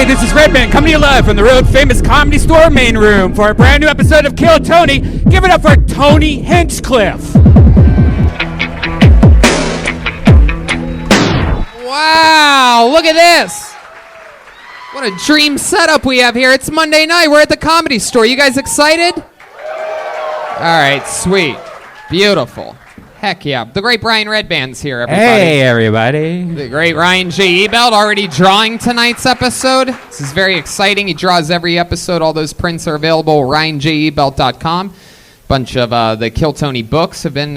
Hey, this is Redban coming to you live from the Road Famous Comedy Store main room for a brand new episode of Kill Tony. Give it up for Tony Hinchcliffe. Wow, look at this. What a dream setup we have here. It's Monday night. We're at the Comedy Store. You guys excited? All right, sweet. Beautiful. Heck yeah. The great Brian Redban's here, everybody. Hey, everybody. The great Ryan J. Ebelt already drawing tonight's episode. This is very exciting. He draws every episode. All those prints are available at ryanjebelt.com. Bunch of the Kill Tony books have been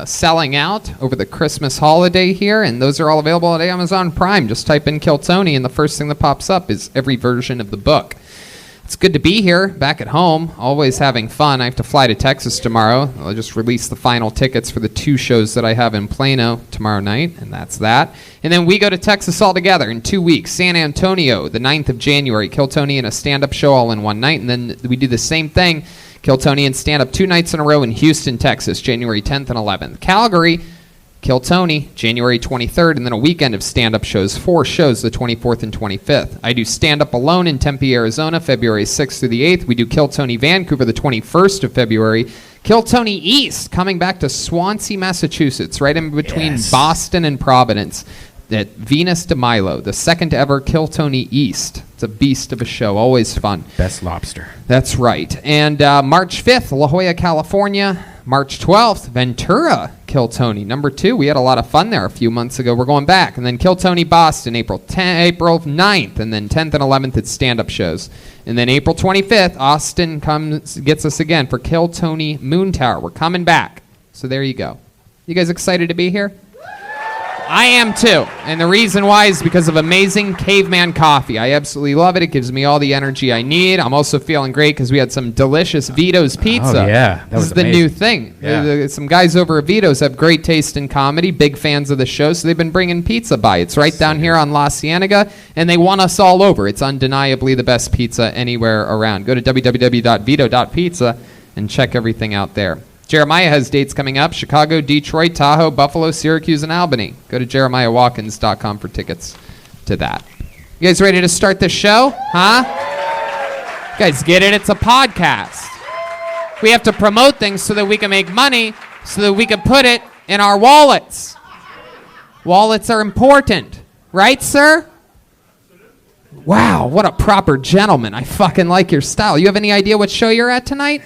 selling out over the Christmas holiday here, and those are all available at Amazon Prime. Just type in Kill Tony, and the first thing that pops up is every version of the book. It's good to be here, back at home, always having fun. I have to fly to Texas tomorrow. I'll just release the final tickets for the 2 shows that I have in Plano tomorrow night, and that's that. And then we go to Texas all together in 2 weeks. San Antonio, the 9th of January, Kill Tony and a stand-up show all in one night. And then we do the same thing, Kill Tony and stand-up 2 nights in a row in Houston, Texas, January 10th and 11th. Calgary, Kill Tony, January 23rd, and then a weekend of stand-up shows, 4 shows, the 24th and 25th. I do stand-up alone in Tempe, Arizona, February 6th through the 8th. We do Kill Tony Vancouver, the 21st of February. Kill Tony East, coming back to Swansea, Massachusetts, right in between Boston and Providence, at Venus de Milo, the second ever Kill Tony East. It's a beast of a show, always fun. Best lobster. That's right. And March 5th, La Jolla, California. March 12th, Ventura, Kill Tony. Number 2, we had a lot of fun there a few months ago. We're going back. And then Kill Tony Boston, April 9th, and then 10th and 11th at stand-up shows. And then April 25th, Austin gets us again for Kill Tony Moon Tower. We're coming back. So there you go. You guys excited to be here? I am too, and the reason why is because of amazing Caveman coffee. I absolutely love it. It gives me all the energy I need. I'm also feeling great because we had some delicious Vito's pizza. Oh, yeah. This is the new thing. Yeah. Some guys over at Vito's have great taste in comedy, big fans of the show, so they've been bringing pizza by. It's right down here on La Cienega, and they want us all over. It's undeniably the best pizza anywhere around. Go to www.vito.pizza and check everything out there. Jeremiah has dates coming up: Chicago, Detroit, Tahoe, Buffalo, Syracuse, and Albany. Go to jeremiahwatkins.com for tickets to that. You guys ready to start the show? Huh? You guys get it? It's a podcast. We have to promote things so that we can make money, so that we can put it in our wallets. Wallets are important. Right, sir? Wow, what a proper gentleman. I fucking like your style. You have any idea what show you're at tonight?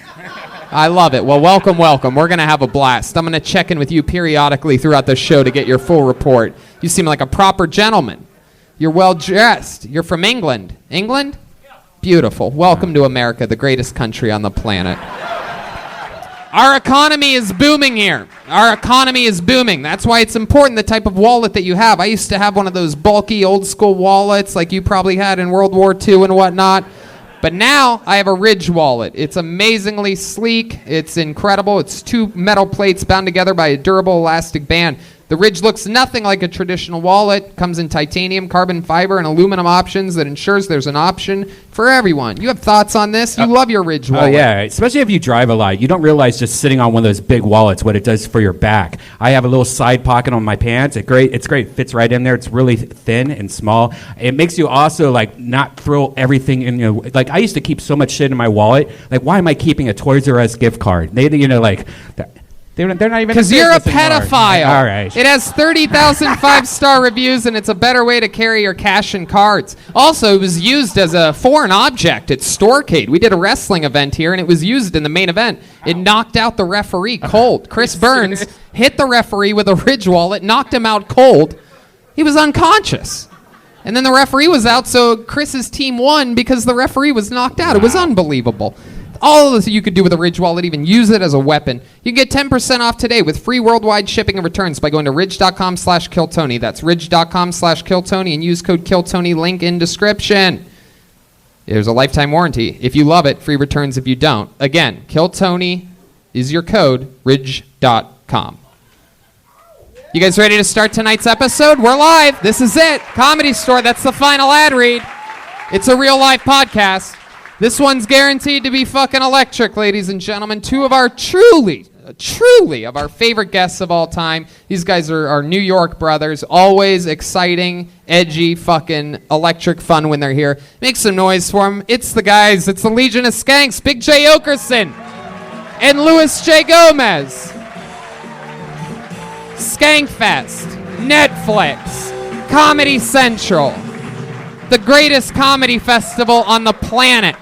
I love it. Well, welcome, welcome. We're going to have a blast. I'm going to check in with you periodically throughout the show to get your full report. You seem like a proper gentleman. You're well-dressed. You're from England. England? Yeah. Beautiful. Welcome to America, the greatest country on the planet. Our economy is booming here. Our economy is booming. That's why it's important the type of wallet that you have. I used to have one of those bulky old-school wallets like you probably had in World War II and whatnot. But now I have a Ridge wallet. It's amazingly sleek. It's incredible. It's 2 metal plates bound together by a durable elastic band. The Ridge looks nothing like a traditional wallet. Comes in titanium, carbon fiber, and aluminum options that ensures there's an option for everyone. You have thoughts on this? You love your Ridge wallet. Oh, yeah. Especially if you drive a lot. You don't realize just sitting on one of those big wallets what it does for your back. I have a little side pocket on my pants. It's great. It fits right in there. It's really thin and small. It makes you also, like, not throw everything in your... Like, I used to keep so much shit in my wallet. Like, why am I keeping a Toys R Us gift card? They're not even... Because you're a pedophile. All right. It has 30,000 5-star reviews, and it's a better way to carry your cash and cards. Also, it was used as a foreign object at Storecade. We did a wrestling event here, and it was used in the main event. It knocked out the referee cold. Chris Burns hit the referee with a Ridge wallet, knocked him out cold. He was unconscious. And then the referee was out, so Chris's team won because the referee was knocked out. It was unbelievable. All of this you could do with a Ridge wallet, even use it as a weapon. You can get 10% off today with free worldwide shipping and returns by going to ridge.com/KillTony. That's ridge.com/KillTony and use code KillTony, link in description. There's a lifetime warranty. If you love it, free returns if you don't. Again, KillTony is your code, ridge.com. You guys ready to start tonight's episode? We're live. This is it. Comedy Store. That's the final ad read. It's a real life podcast. This one's guaranteed to be fucking electric, ladies and gentlemen. 2 of our truly truly of our favorite guests of all time. These guys are our New York brothers, always exciting, edgy, fucking electric fun when they're here. Make some noise for them. It's the guys. It's the Legion of Skanks, Big J Oakerson and Louis J. Gomez. Skankfest, Netflix, Comedy Central, the greatest comedy festival on the planet.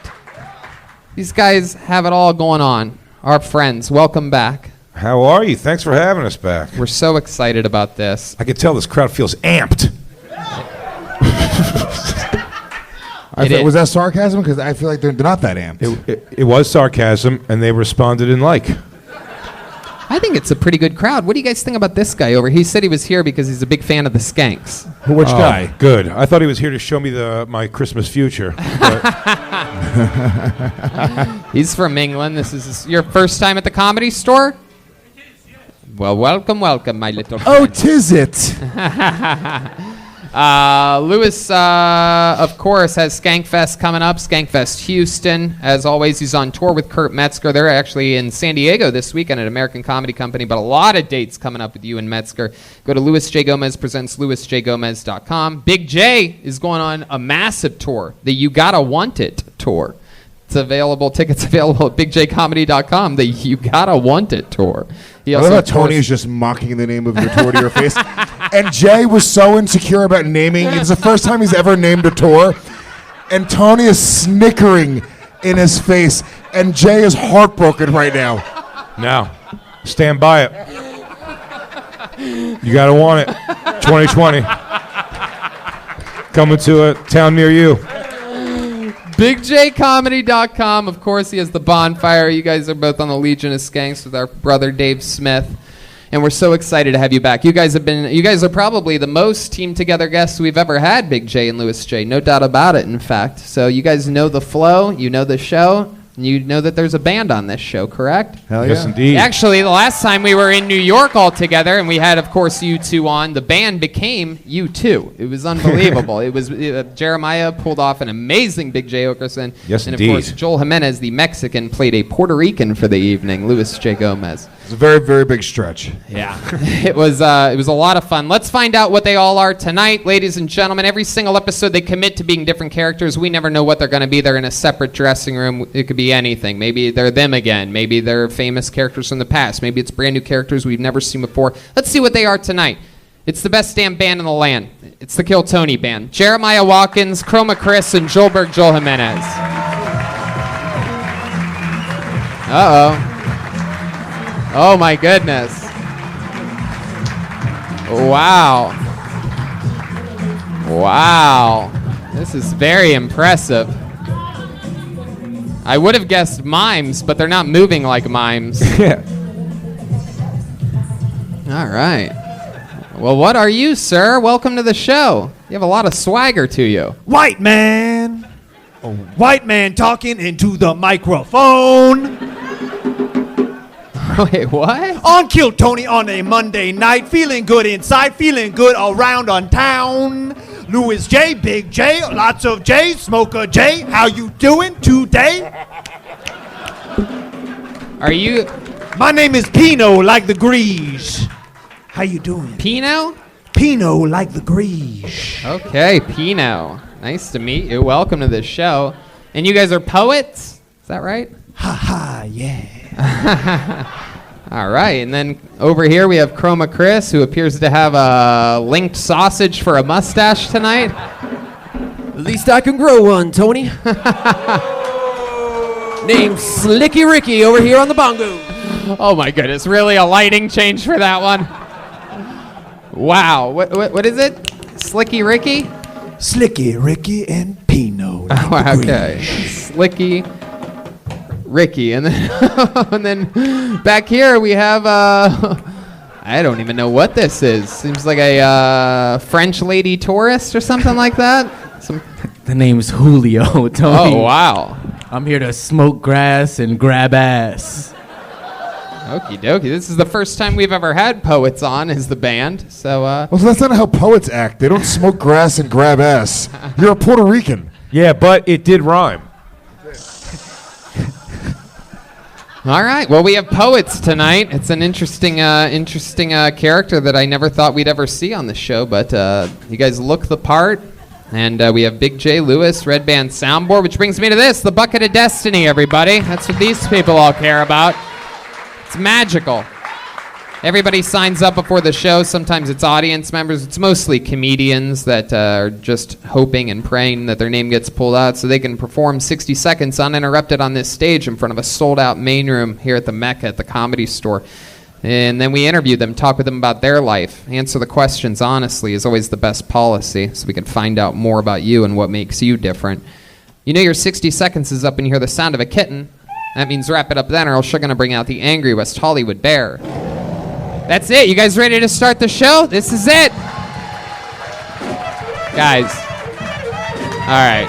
These guys have it all going on. Our friends, welcome back. How are you? Thanks for having us back. We're so excited about this. I can tell this crowd feels amped. Was that sarcasm? Because I feel like they're not that amped. It was sarcasm, and they responded in like. I think it's a pretty good crowd. What do you guys think about this guy over here? He said he was here because he's a big fan of the Skanks. Which guy? Good. I thought he was here to show me my Christmas future. He's from England. This is your first time at the Comedy Store? Well, welcome, my little friend. Oh, 'tis it. Louis, of course, has Skankfest coming up. Skankfest Houston. As always, he's on tour with Kurt Metzger. They're actually in San Diego this weekend at American Comedy Company, but a lot of dates coming up with you and Metzger. Go to Louis J. Gomez Presents, louisjgomez.com. Big J is going on a massive tour, the You Gotta Want It tour. It's available. Tickets available at bigjcomedy.com. The You Gotta Want It tour. I love how Tony is just mocking the name of your tour to your face. And Jay was so insecure about naming. It's the first time he's ever named a tour. And Tony is snickering in his face. And Jay is heartbroken right now. Now, stand by it. You gotta want it. 2020. Coming to a town near you. BigJComedy.com. Of course, he has the bonfire. You guys are both on the Legion of Skanks with our brother Dave Smith, and we're so excited to have you back. You guys are probably the most teamed together guests we've ever had, Big J and Louis J. No doubt about it. In fact, so you guys know the flow, you know the show, and you know that there's a band on this show, correct? Hell yeah. Yes, indeed. Actually, the last time we were in New York all together, and we had, of course, you two on, the band became U2. It was unbelievable. Jeremiah pulled off an amazing Big J Oakerson. Yes, and, indeed. of course, Joel Jimenez, the Mexican, played a Puerto Rican for the evening, Louis J. Gomez. It's a very, very big stretch. Yeah. It was a lot of fun. Let's find out what they all are tonight, ladies and gentlemen. Every single episode, they commit to being different characters. We never know what they're going to be. They're in a separate dressing room. It could be anything. Maybe they're them again. Maybe they're famous characters from the past. Maybe it's brand new characters we've never seen before. Let's see what they are tonight. It's the best damn band in the land. It's the Kill Tony Band. Jeremiah Watkins, Chroma Chris, and Joel Jimenez. Uh-oh. Oh, my goodness. Wow. Wow. This is very impressive. I would have guessed mimes, but they're not moving like mimes. Yeah. All right. Well, what are you, sir? Welcome to the show. You have a lot of swagger to you. White man. A white man talking into the microphone. Wait, what? On Kill Tony on a Monday night. Feeling good inside, feeling good around on town. Louis J, Big J, lots of J, Smoker J. How you doing today? Are you My name is Pino, like the Grige. How you doing? Pino? Pino, like the Grige. Okay, Pino. Nice to meet you. Welcome to the show. And you guys are poets? Is that right? Ha ha, yeah. All right, and then over here we have Chroma Chris, who appears to have a linked sausage for a mustache tonight. At least I can grow one, Tony. Named Slicky Ricky over here on the bongo. Oh my goodness, really a lighting change for that one? Wow, what is it? Slicky Ricky? Slicky Ricky and Pino. Like Oh, okay. Slicky Ricky. And then and then back here we have I don't even know what this is. Seems like a French lady tourist or something like that. The name's Julio, Tony. Oh, wow. I'm here to smoke grass and grab ass. Okie dokie. This is the first time we've ever had poets on as the band. So, Well, that's not how poets act. They don't smoke grass and grab ass. You're a Puerto Rican. Yeah, but it did rhyme. All right. Well, we have poets tonight. It's an interesting character that I never thought we'd ever see on the show, but you guys look the part. And we have Big J Lewis, Redban soundboard, which brings me to this, the Bucket of Destiny, everybody. That's what these people all care about. It's magical. Everybody signs up before the show. Sometimes it's audience members. It's mostly comedians that are just hoping and praying that their name gets pulled out so they can perform 60 seconds uninterrupted on this stage in front of a sold-out main room here at the Mecca at the Comedy Store. And then we interview them, talk with them about their life, answer the questions honestly is always the best policy so we can find out more about you and what makes you different. You know your 60 seconds is up and you hear the sound of a kitten. That means wrap it up then or else you're going to bring out the angry West Hollywood bear. That's it. You guys ready to start the show? This is it. Guys. All right.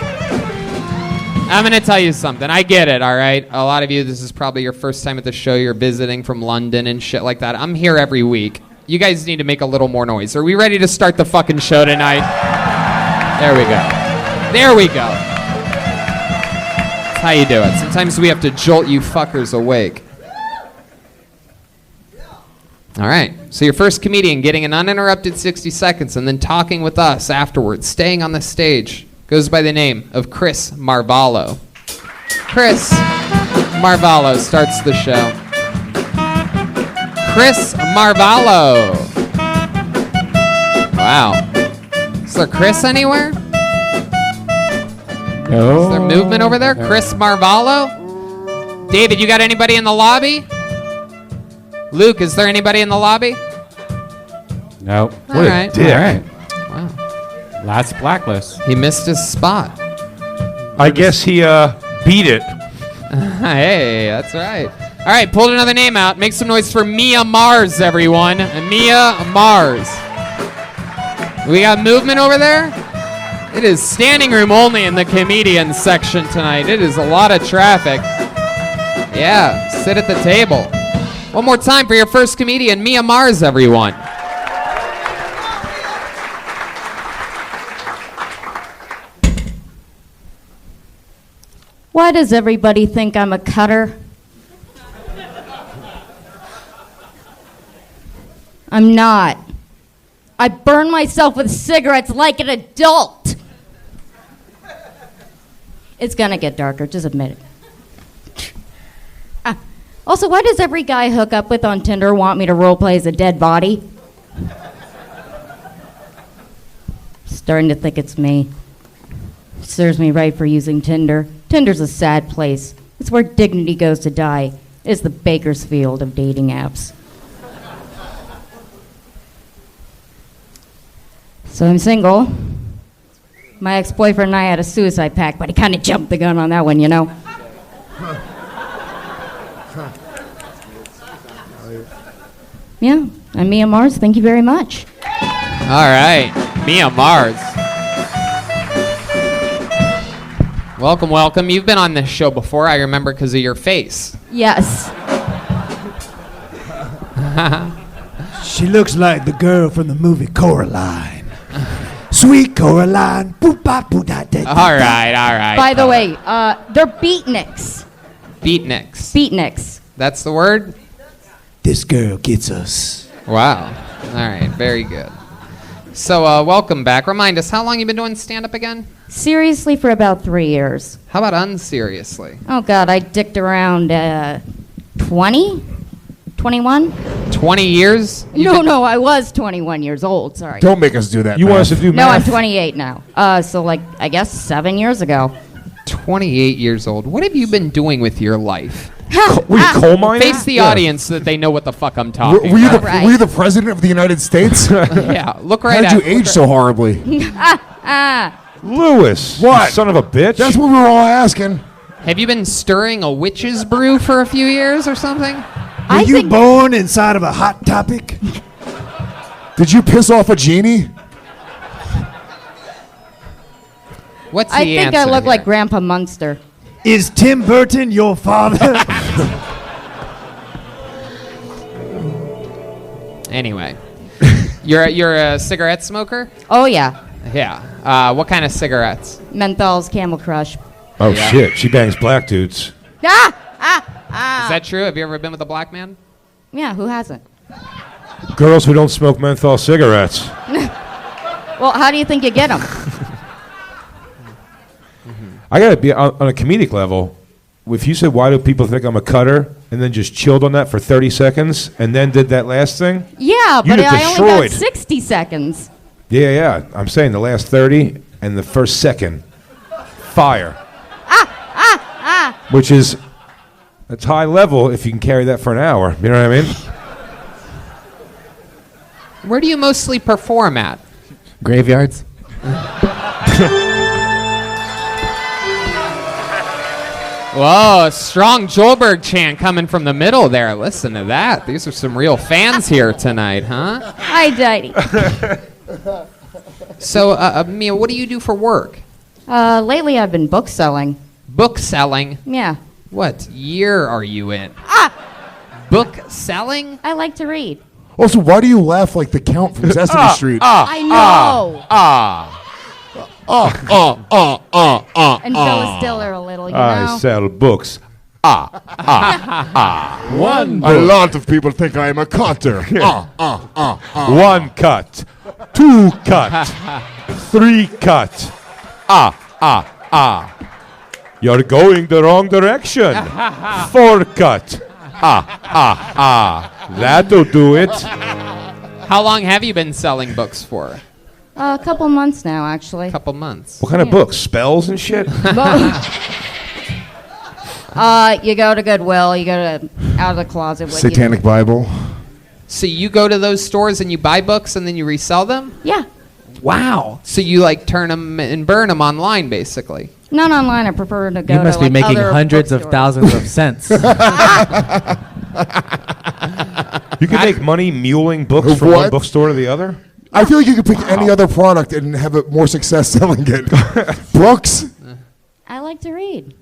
I'm going to tell you something. I get it, all right? A lot of you, this is probably your first time at the show. You're visiting from London and shit like that. I'm here every week. You guys need to make a little more noise. Are we ready to start the fucking show tonight? There we go. There we go. That's how you do it. Sometimes we have to jolt you fuckers awake. All right. So your first comedian getting an uninterrupted 60 seconds and then talking with us afterwards, staying on the stage, goes by the name of Chris Marvallo. Chris Marvallo starts the show. Chris Marvallo. Wow. Is there Chris anywhere? No. Is there movement over there? Chris Marvallo? David, you got anybody in the lobby? Luke, is there anybody in the lobby? No. All right. dick. All right. Wow. Last blacklist. He missed his spot. I guess he beat it. Hey, that's right. All right, pulled another name out. Make some noise for Mia Mars, everyone. Mia Mars. We got movement over there? It is standing room only in the comedian section tonight. It is a lot of traffic. Yeah, sit at the table. One more time for your first comedian, Mia Mars, everyone. Why does everybody think I'm a cutter? I'm not. I burn myself with cigarettes like an adult. It's gonna get darker, just admit it. Also, why does every guy I hook up with on Tinder want me to roleplay as a dead body? Starting to think it's me. Serves me right for using Tinder. Tinder's a sad place. It's where dignity goes to die. It's the Bakersfield of dating apps. So I'm single. My ex-boyfriend and I had a suicide pact, but he kind of jumped the gun on that one, you know? Yeah, I'm Mia Mars. Thank you very much. All right, Mia Mars. Welcome, welcome. You've been on this show before, I remember, because of your face. Yes. She looks like the girl from the movie Coraline. Sweet Coraline. Boop, bop, boop, da, da, da, All right. By the way, they're beatniks. Beatniks. Beatniks. That's the word? This girl gets us. Wow. All right, very good. So, welcome back. Remind us, how long you been doing stand-up again? Seriously, for about 3 years. How about unseriously? Oh, God, I dicked around 20? 21? 20 years? No, I was 21 years old, sorry. Don't make us do that. You want us math. to do No, I'm math? 28 now. So, like, I guess 7 years ago. 28 years old. What have you been doing with your life? Were you coal mining? Face the audience so that they know what the fuck I'm Were, talking were you the, about. Right. were you the president of the United States? Yeah, look How right did at you age so horribly? Lewis. What? You son of a bitch. That's what we were all asking. Have you been stirring a witch's brew for a few years or something? Were you born inside of a Hot Topic? Did you piss off a genie? What's I the think I answer look here? like Grandpa Munster. Is Tim Burton your father? Anyway, you're a cigarette smoker? Oh, yeah. Yeah. What kind of cigarettes? Menthol's Camel Crush. Oh, Yeah. shit. She bangs black dudes. Is that true? Have you ever been with a black man? Yeah, who hasn't? Girls who don't smoke menthol cigarettes. Well, how do you think you get them? I gotta be on a comedic level. If you said, "Why do people think I'm a cutter?" and then just chilled on that for 30 seconds, and then did that last thing. Yeah, You'd but have I only got destroyed. 60 seconds. Yeah. I'm saying the last 30 and the first second, fire. Which is, it's high level if you can carry that for an hour. You know what I mean? Where do you mostly perform at? Graveyards. Whoa, a strong Joelberg chant coming from the middle there. Listen to that. These are some real fans here tonight, huh? Hi, Daddy. So, Mia, what do you do for work? Lately I've been book selling. Book selling? Yeah. What year are you in? Book selling? I like to read. Also, why do you laugh like the Count from Sesame Street? I know. And And Phyllis Diller a little, you know? I sell books. A lot of people think I am a cutter. One cut. Two cut. Three cut. You're going the wrong direction. Four cut. That'll do it. How long have you been selling books for? A couple months now, actually. A couple months. What kind of books? Spells and shit? You go to Goodwill, you go to Out of the Closet. what you do. Satanic Bible. So you go to those stores and you buy books and then you resell them? Yeah. Wow. So you like turn them and burn them online, basically. Not online. I prefer to go You must to be like, making other hundreds of bookstores. thousands of cents. You can make money muling books from one What? bookstore to the other? I feel like you could pick any other product and have it more success selling it. Books? I like to read.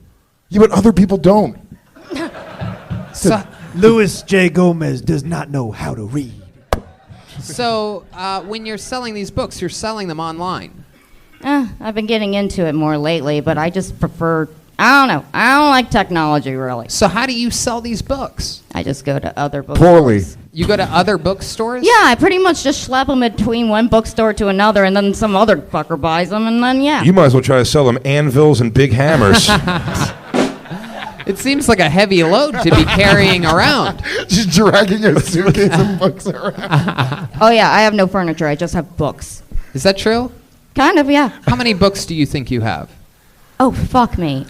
Yeah, but other people don't. So, Louis J. Gomez does not know how to read. so when you're selling these books, you're selling them online. I've been getting into it more lately, but I just prefer. I don't know. I don't like technology really. So how do you sell these books? I just go to other bookstores. Poorly. You go to other bookstores? Yeah, I pretty much just schlep them between one bookstore to another, and then some other fucker buys them, and then yeah. You might as well try to sell them anvils and big hammers. It seems like a heavy load to be carrying around. Just dragging a suitcase of books around. Oh yeah, I have no furniture. I just have books. Is that true? Kind of, yeah. How many books do you think you have? Oh fuck me.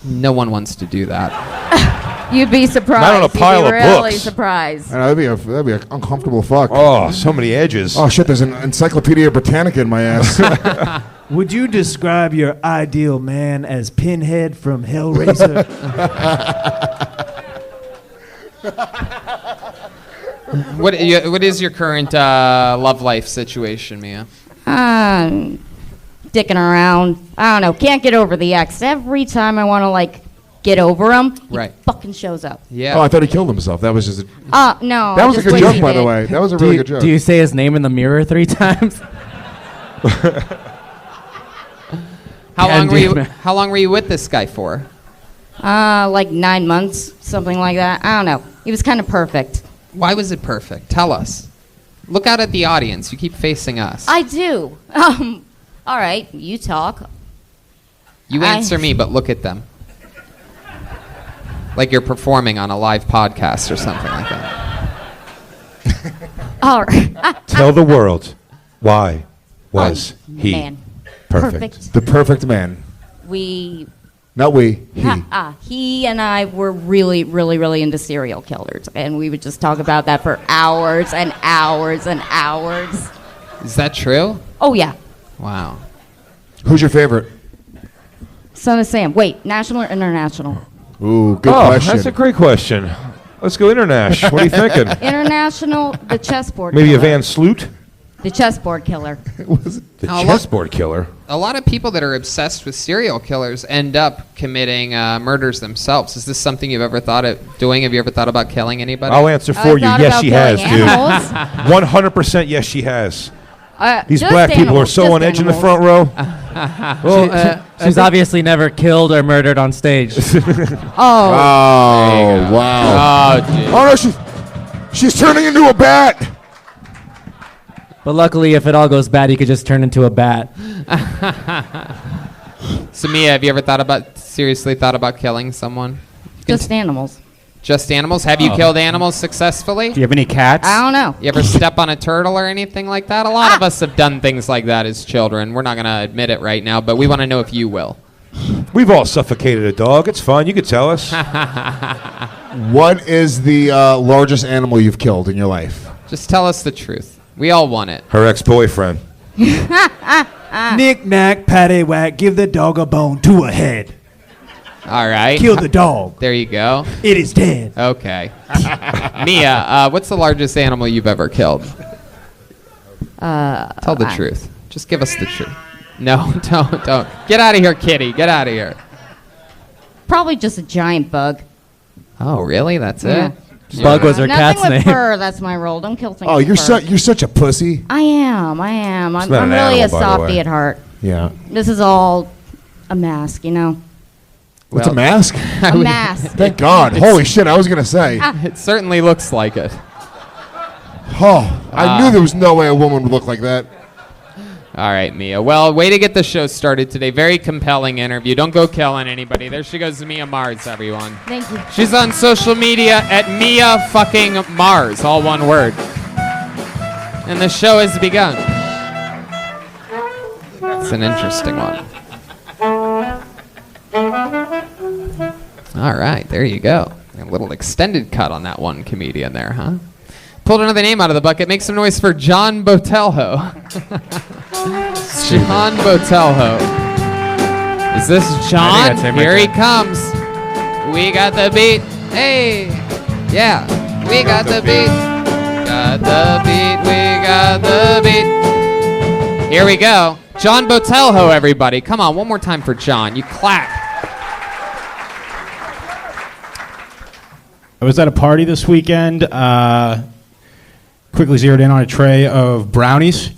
No one wants to do that. You'd be surprised. Not on a pile You'd be of really books. surprised. I know, that'd be an uncomfortable fuck. Oh, so many edges. Oh shit, there's an Encyclopedia Britannica in my ass. Would you describe your ideal man as Pinhead from Hellraiser? What is your current love life situation, Mia? Dicking around. I don't know. Can't get over the ex. Every time I want to like get over him, he Right. fucking shows up. Yeah. Oh, I thought he killed himself. That was just a, No. that I was a just good wish joke, he by the did. way. That was a really good joke. Do you say his name in the mirror 3 times? How long were you? Candyman. How long were you with this guy for? Like 9 months, something like that. I don't know. He was kind of perfect. Why was it perfect? Tell us. Look out at the audience. You keep facing us. I do. All right, you talk. You answer me, but look at them. Like you're performing on a live podcast or something like that. All right. Tell the world why was he Man. perfect? The perfect man. We. Not we. He. He and I were really, really, really into serial killers, and we would just talk about that for hours and hours and hours. Is that true? Oh yeah, Wow. Who's your favorite? Son of Sam. Wait, national or international? Ooh, good Oh, question. that's a great question. Let's go international. What are you thinking? International, the chessboard. Maybe a killer. Van Sloot? The chessboard killer. The Now, chessboard killer. A lot of people that are obsessed with serial killers end up committing murders themselves. Is this something you've ever thought of doing? Have you ever thought about killing anybody? I'll answer I for you. thought Yes, about she killing has, dude. animals. 100% yes, she has. These Just black people are animals, so just on edge in the animals. front row. Well, she's obviously never killed or murdered on stage. Oh, Oh, wow. Oh, dude. Oh, no, she's turning into a bat. But luckily, if it all goes bad, you could just turn into a bat. So Mia, have you ever seriously thought about killing someone? just animals. Just animals? Have you killed animals successfully? Do you have any cats? I don't know. You ever step on a turtle or anything like that? A lot of us have done things like that as children. We're not going to admit it right now, but we want to know if you will. We've all suffocated a dog. It's fine. You could tell us. What is the largest animal you've killed in your life? Just tell us the truth. We all want it. Her ex-boyfriend. Knick knack, patty whack, give the dog a bone to a head. All right. Kill the dog. There you go. It is dead. Okay. Mia, what's the largest animal you've ever killed? Tell the truth. Just give us the truth. No, don't. Get out of here, kitty. Get out of here. Probably just a giant bug. Oh, really? That's Yeah. it? Bug was her Nothing cat's with name. fur. That's my role. Don't kill things. Oh, with you're fur. such a pussy. I am. I'm not really an a animal, by the softie way. at heart. Yeah. This is all a mask, you know. What's Well- a mask? A mask. Thank God. Holy shit, I was going to say. It certainly looks like it. Oh, I knew there was no way a woman would look like that. All right, Mia. Well, way to get the show started today. Very compelling interview. Don't go killing anybody. There she goes, Mia Mars, everyone. Thank you. She's on social media at Mia fucking Mars, all one word. And the show has begun. It's an interesting one. All right, there you go. A little extended cut on that one comedian there, huh? Pulled another name out of the bucket. Make some noise for John Botelho. John Botelho. Is this John? that's him right Here he there. comes. We got the beat. Hey. Yeah. We got the beat. Got the beat. We got the beat. Here we go. John Botelho, everybody. Come on, one more time for John. You clap. I was at a party this weekend. Quickly zeroed in on a tray of brownies.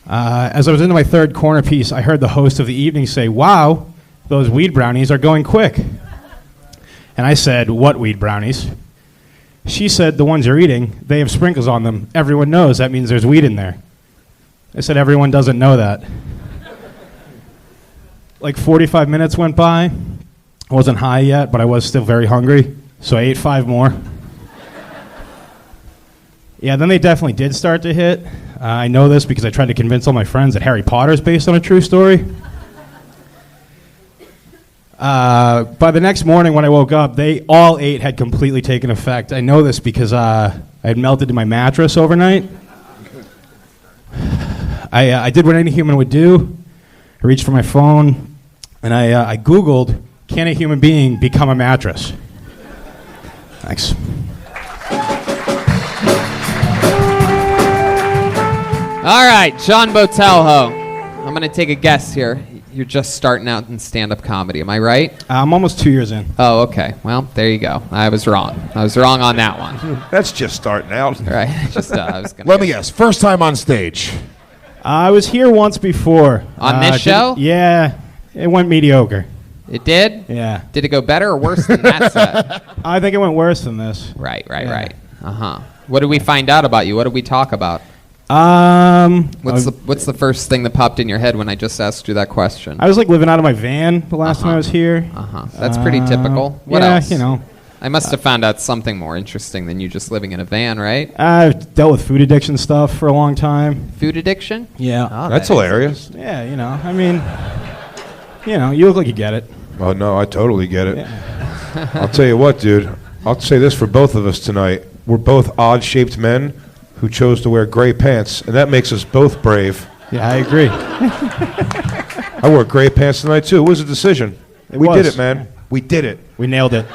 As I was into my third corner piece, I heard the host of the evening say, "Wow, those weed brownies are going quick." And I said, "What weed brownies?" She said, "The ones you're eating, they have sprinkles on them. Everyone knows that means there's weed in there." I said, "Everyone doesn't know that." Like 45 minutes went by. I wasn't high yet, but I was still very hungry, so I ate 5 more. Yeah, then they definitely did start to hit. I know this because I tried to convince all my friends that Harry Potter is based on a true story. By the next morning when I woke up, all 8 had completely taken effect. I know this because I had melted in my mattress overnight. I did what any human would do. I reached for my phone, and I Googled, "Can a human being become a mattress?" Thanks. All right, John Botelho. I'm going to take a guess here. You're just starting out in stand-up comedy, am I right? I'm almost 2 years in. Oh, okay. Well, there you go. I was wrong. I was wrong on that one. That's just starting out. All right. Just I was gonna Let me guess. First time on stage. I was here once before. On this show? Yeah, it went mediocre. It did? Yeah. Did it go better or worse than that set? I think it went worse than this. Right. Yeah. Uh-huh. What did we find out about you? What did we talk about? What's the first thing that popped in your head when I just asked you that question? I was like living out of my van the last time I was here. Uh-huh. That's pretty typical. What yeah, else? you know. I must have found out something more interesting than you just living in a van, right? I've dealt with food addiction stuff for a long time. Food addiction? Yeah. Oh, That's that is hilarious. Yeah, you know, I mean, you look like you get it. Oh, no, I totally get it. Yeah. I'll tell you what, dude. I'll say this for both of us tonight. We're both odd-shaped men who chose to wear gray pants, and that makes us both brave. Yeah, I agree. I wore gray pants tonight, too. It was a decision. We did was. it, man. We did it. We nailed it.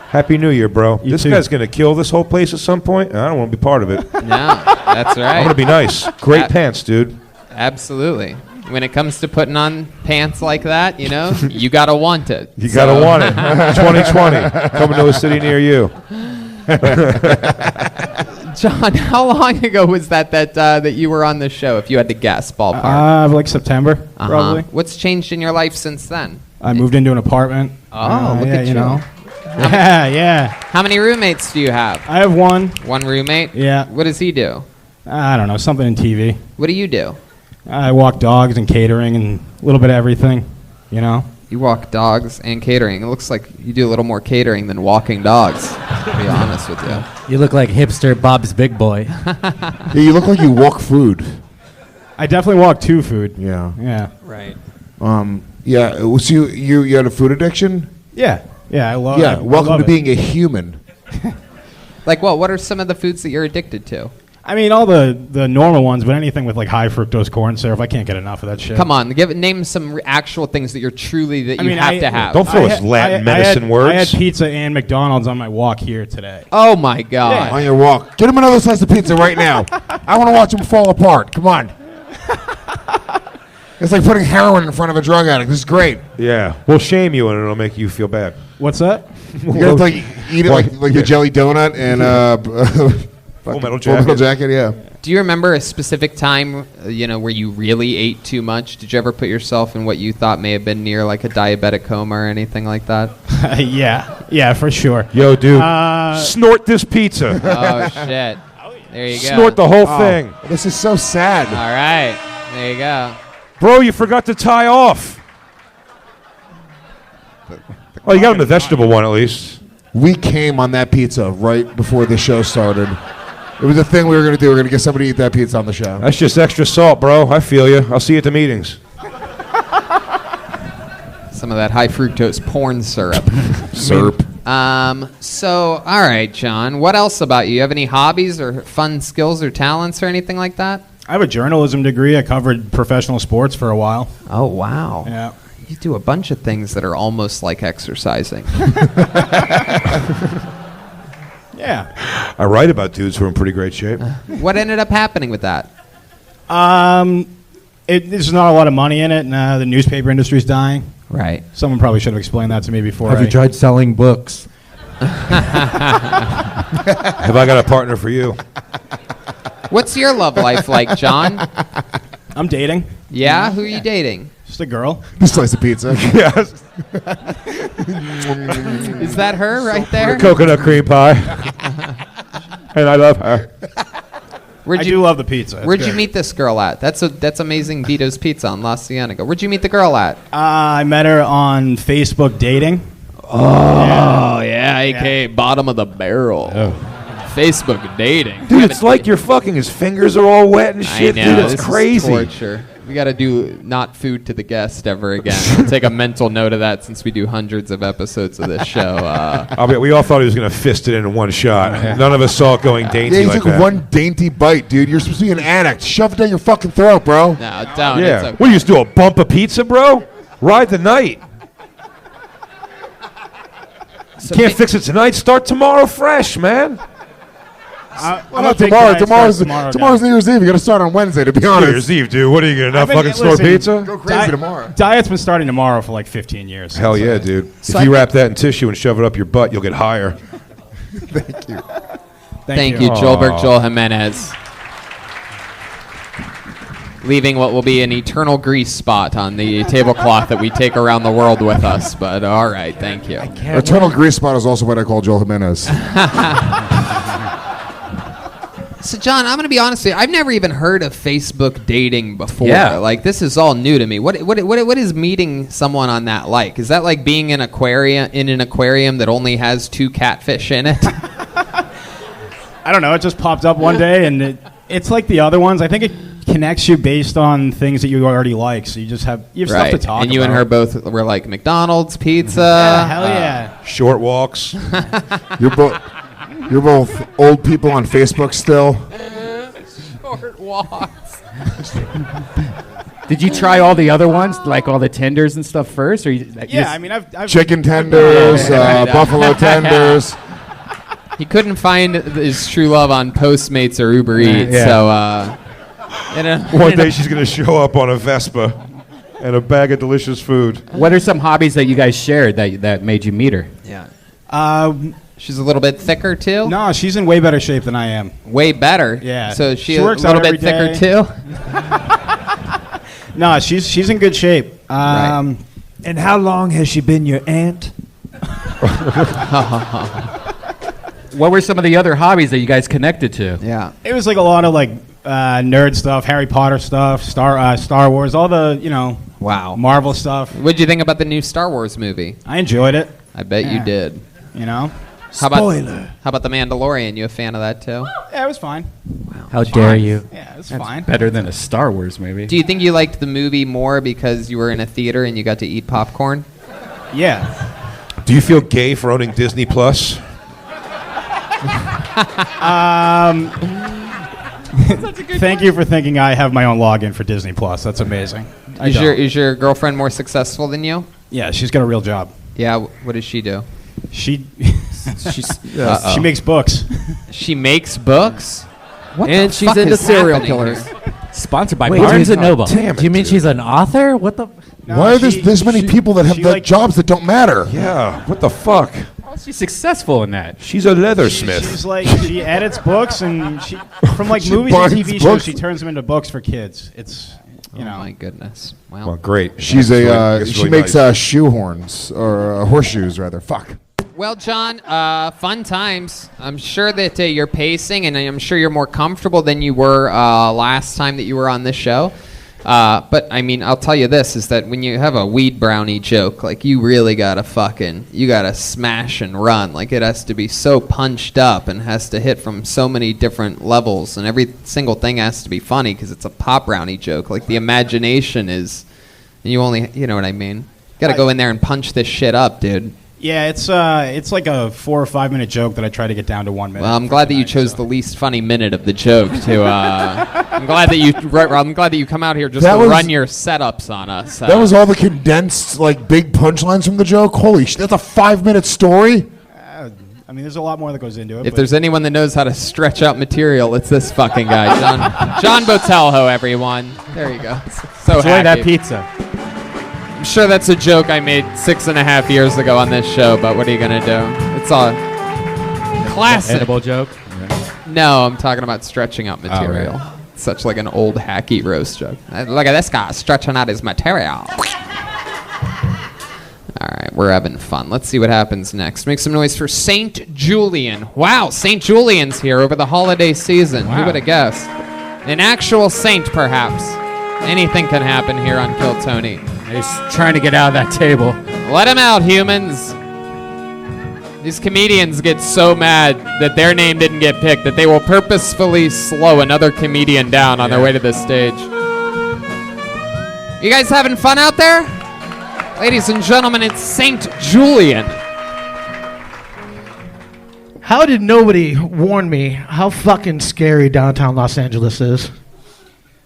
Happy New Year, bro. You This too. guy's going to kill this whole place at some point, and I don't want to be part of it. No, that's right. I'm going to be nice. Great pants, dude. Absolutely. When it comes to putting on pants like that, you know, you got to want it. You got to want it. 2020, coming to a city near you. John, how long ago was that you were on the show? If you had to guess, ballpark. Like September, probably. What's changed in your life since then? I moved into an apartment. Oh, look at you. Yeah. How many roommates do you have? I have one. One roommate? Yeah. What does he do? I don't know, something in TV. What do you do? I walk dogs and catering and a little bit of everything, you know? You walk dogs and catering. It looks like you do a little more catering than walking dogs, to be honest with you. You look like hipster Bob's Big Boy. Yeah, you look like you walk food. I definitely walk to food. Yeah. Yeah. Right. Yeah. So you had a food addiction? Yeah. Yeah, I love Yeah. I Welcome love to it. being a human. Like what? What are some of the foods that you're addicted to? I mean, all the normal ones, but anything with like high fructose corn syrup, I can't get enough of that shit. Come on, name some actual things that you're truly that you have to have. Don't throw us Latin medicine words. I had pizza and McDonald's on my walk here today. Oh my God! On your walk, get him another slice of pizza right now. I want to watch him fall apart. Come on. It's like putting heroin in front of a drug addict. This is great. Yeah, we'll shame you and it'll make you feel bad. What's that? You gotta like eat it like the jelly donut and Full Metal Jacket. Yeah. Do you remember a specific time, where you really ate too much? Did you ever put yourself in what you thought may have been near like a diabetic coma or anything like that? Yeah, for sure. Yo, dude, snort this pizza. Oh shit! There you go. Snort the whole thing. This is so sad. All right, there you go. Bro, you forgot to tie off. Oh, you got him the vegetable one at least. We came on that pizza right before the show started. It was a thing we were going to do. We were going to get somebody to eat that pizza on the show. That's just extra salt, bro. I feel you. I'll see you at the meetings. Some of that high fructose porn syrup. Syrup. So, all right, John. What else about you? You have any hobbies or fun skills or talents or anything like that? I have a journalism degree. I covered professional sports for a while. Oh, wow. Yeah. You do a bunch of things that are almost like exercising. Yeah. I write about dudes who are in pretty great shape. What ended up happening with that? There's not a lot of money in it, and the newspaper industry's dying. Right. Someone probably should have explained that to me before. Have you tried selling books? Have I got a partner for you? What's your love life like, John? I'm dating. Yeah? Who are you dating? Just a girl. This slice of pizza. Yes. Is that her right there? Coconut cream pie. And I love her. I do love the pizza. It's Where'd you good. meet this girl at? That's amazing. Vito's Pizza on La Cienega. Where'd you meet the girl at? I met her on Facebook dating. Oh yeah, aka bottom of the barrel. Facebook dating. Dude, it's like your fucking his fingers are all wet and shit. I know, Dude, this it's is crazy. torture. We got to do not food to the guest ever again. I'll take a mental note of that since we do hundreds of episodes of this show. We all thought he was going to fist it in one shot. None of us saw it going dainty Yeah, he like took that. one dainty bite, dude. You're supposed to be an addict. Shove it down your fucking throat, bro. No, don't. Yeah. It's okay. What do you just do, a bump of pizza, bro? Ride the night. So Can't fix it tonight. Start tomorrow fresh, man. Not tomorrow. Tomorrow's New Year's Eve. You got to start on Wednesday, to be New honest. Year's Eve, dude. What are you going to not fucking snort listen, pizza? Go crazy tomorrow. Diet's been starting tomorrow for like 15 years. Hell yeah, dude. So If you I wrap that in tissue and shove it up your butt, you'll get higher. Thank you. Thank you, Joel Jimenez. Leaving what will be an eternal grease spot on the tablecloth that we take around the world with us. But all right, thank you. Eternal grease spot is also what I call Joel Jimenez. So, John, I'm going to be honest with you. I've never even heard of Facebook dating before. Yeah. Like, this is all new to me. What is meeting someone on that like? Is that like being in an aquarium that only has 2 catfish in it? I don't know. It just popped up one day, and it's like the other ones. I think it connects you based on things that you already like. So you have stuff to talk about. And you and her both were like McDonald's, pizza. Yeah, hell yeah. Short walks. You're both old people on Facebook still. Short walks. Did you try all the other ones, like all the tenders and stuff first? Or I mean, I've Chicken tenders, buffalo tenders. He couldn't find his true love on Postmates or Uber Eats, Yeah. so One day she's going to show up on a Vespa and a bag of delicious food. What are some hobbies that you guys shared that made you meet her? yeah. She's a little bit thicker too. No, she's in way better shape than I am. Way better. Yeah. So she She a works little out bit every thicker day. too. No, she's in good shape. Right. And how long has she been your aunt? What were some of the other hobbies that you guys connected to? Yeah. It was like a lot of like nerd stuff, Harry Potter stuff, Star Wars, all the Wow. Marvel stuff. What'd you think about the new Star Wars movie? I enjoyed it. I bet you did. How Spoiler. How about The Mandalorian? You a fan of that too? Yeah, it was fine. How dare you? Yeah, it was fine. Better than a Star Wars movie. Do you think you liked the movie more because you were in a theater and you got to eat popcorn? Yeah. Do you feel gay for owning Disney Plus? Thank you for thinking I have my own login for Disney Plus. That's amazing. Is your girlfriend more successful than you? Yeah, she's got a real job. Yeah. What does she do? She Uh-oh. she makes books. She makes books. What And the she's fuck into is serial happening killers. here? Sponsored by Wait, Barnes Barnes & Noble. damn it, Do you mean dude. she's an author? What the? No, Why are there she- this many she- people that have she, like, like- jobs that don't matter? Yeah. What the fuck? How is she successful in that? She's a leathersmith. She's like she edits books and she from like She movies and binds TV shows. books. She turns them into books for kids. It's Oh my goodness. Wow. Well, great. She's That's really- a that's she really makes nice. shoehorns or horseshoes rather. Fuck. Well, John, fun times. I'm sure that you're pacing, and I'm sure you're more comfortable than you were last time that you were on this show. But, I mean, I'll tell you this, is that when you have a weed brownie joke, like, you really you gotta smash and run. Like, it has to be so punched up and has to hit from so many different levels, and every single thing has to be funny because it's a pop brownie joke. Like, the imagination is, you know what I mean? You gotta go in there and punch this shit up, dude. yeah, it's like a 4 or 5 minute joke that I try to get down to 1 minute. Well, I'm glad that you chose the least funny minute of the joke to. I'm glad that you come out here just That to was- run your setups on us. That was all the condensed like big punchlines from the joke. Holy shit, that's a 5-minute story. I mean, there's a lot more that goes into it. If but there's anyone that knows how to stretch out material, it's this fucking guy, John Botelho, everyone. There you go. So Enjoy happy. that pizza. I'm sure that's a joke I made 6.5 years ago on this show, but what are you gonna do? It's all classic. Edible joke. No, I'm talking about stretching out material. right. Such like an old hacky roast joke. Look at this guy stretching out his material. All right, we're having fun. Let's see what happens next. Make some noise for St. Julian. Wow, St. Julian's here over the holiday season. Who Wow. would have guessed? An actual saint, perhaps. Anything can happen here on Kill Tony. He's trying to get out of that table. Let him out, humans. These comedians get so mad that their name didn't get picked that they will purposefully slow another comedian down on their way to the stage. You guys having fun out there? Ladies and gentlemen, it's St. Julian. How did nobody warn me how fucking scary downtown Los Angeles is?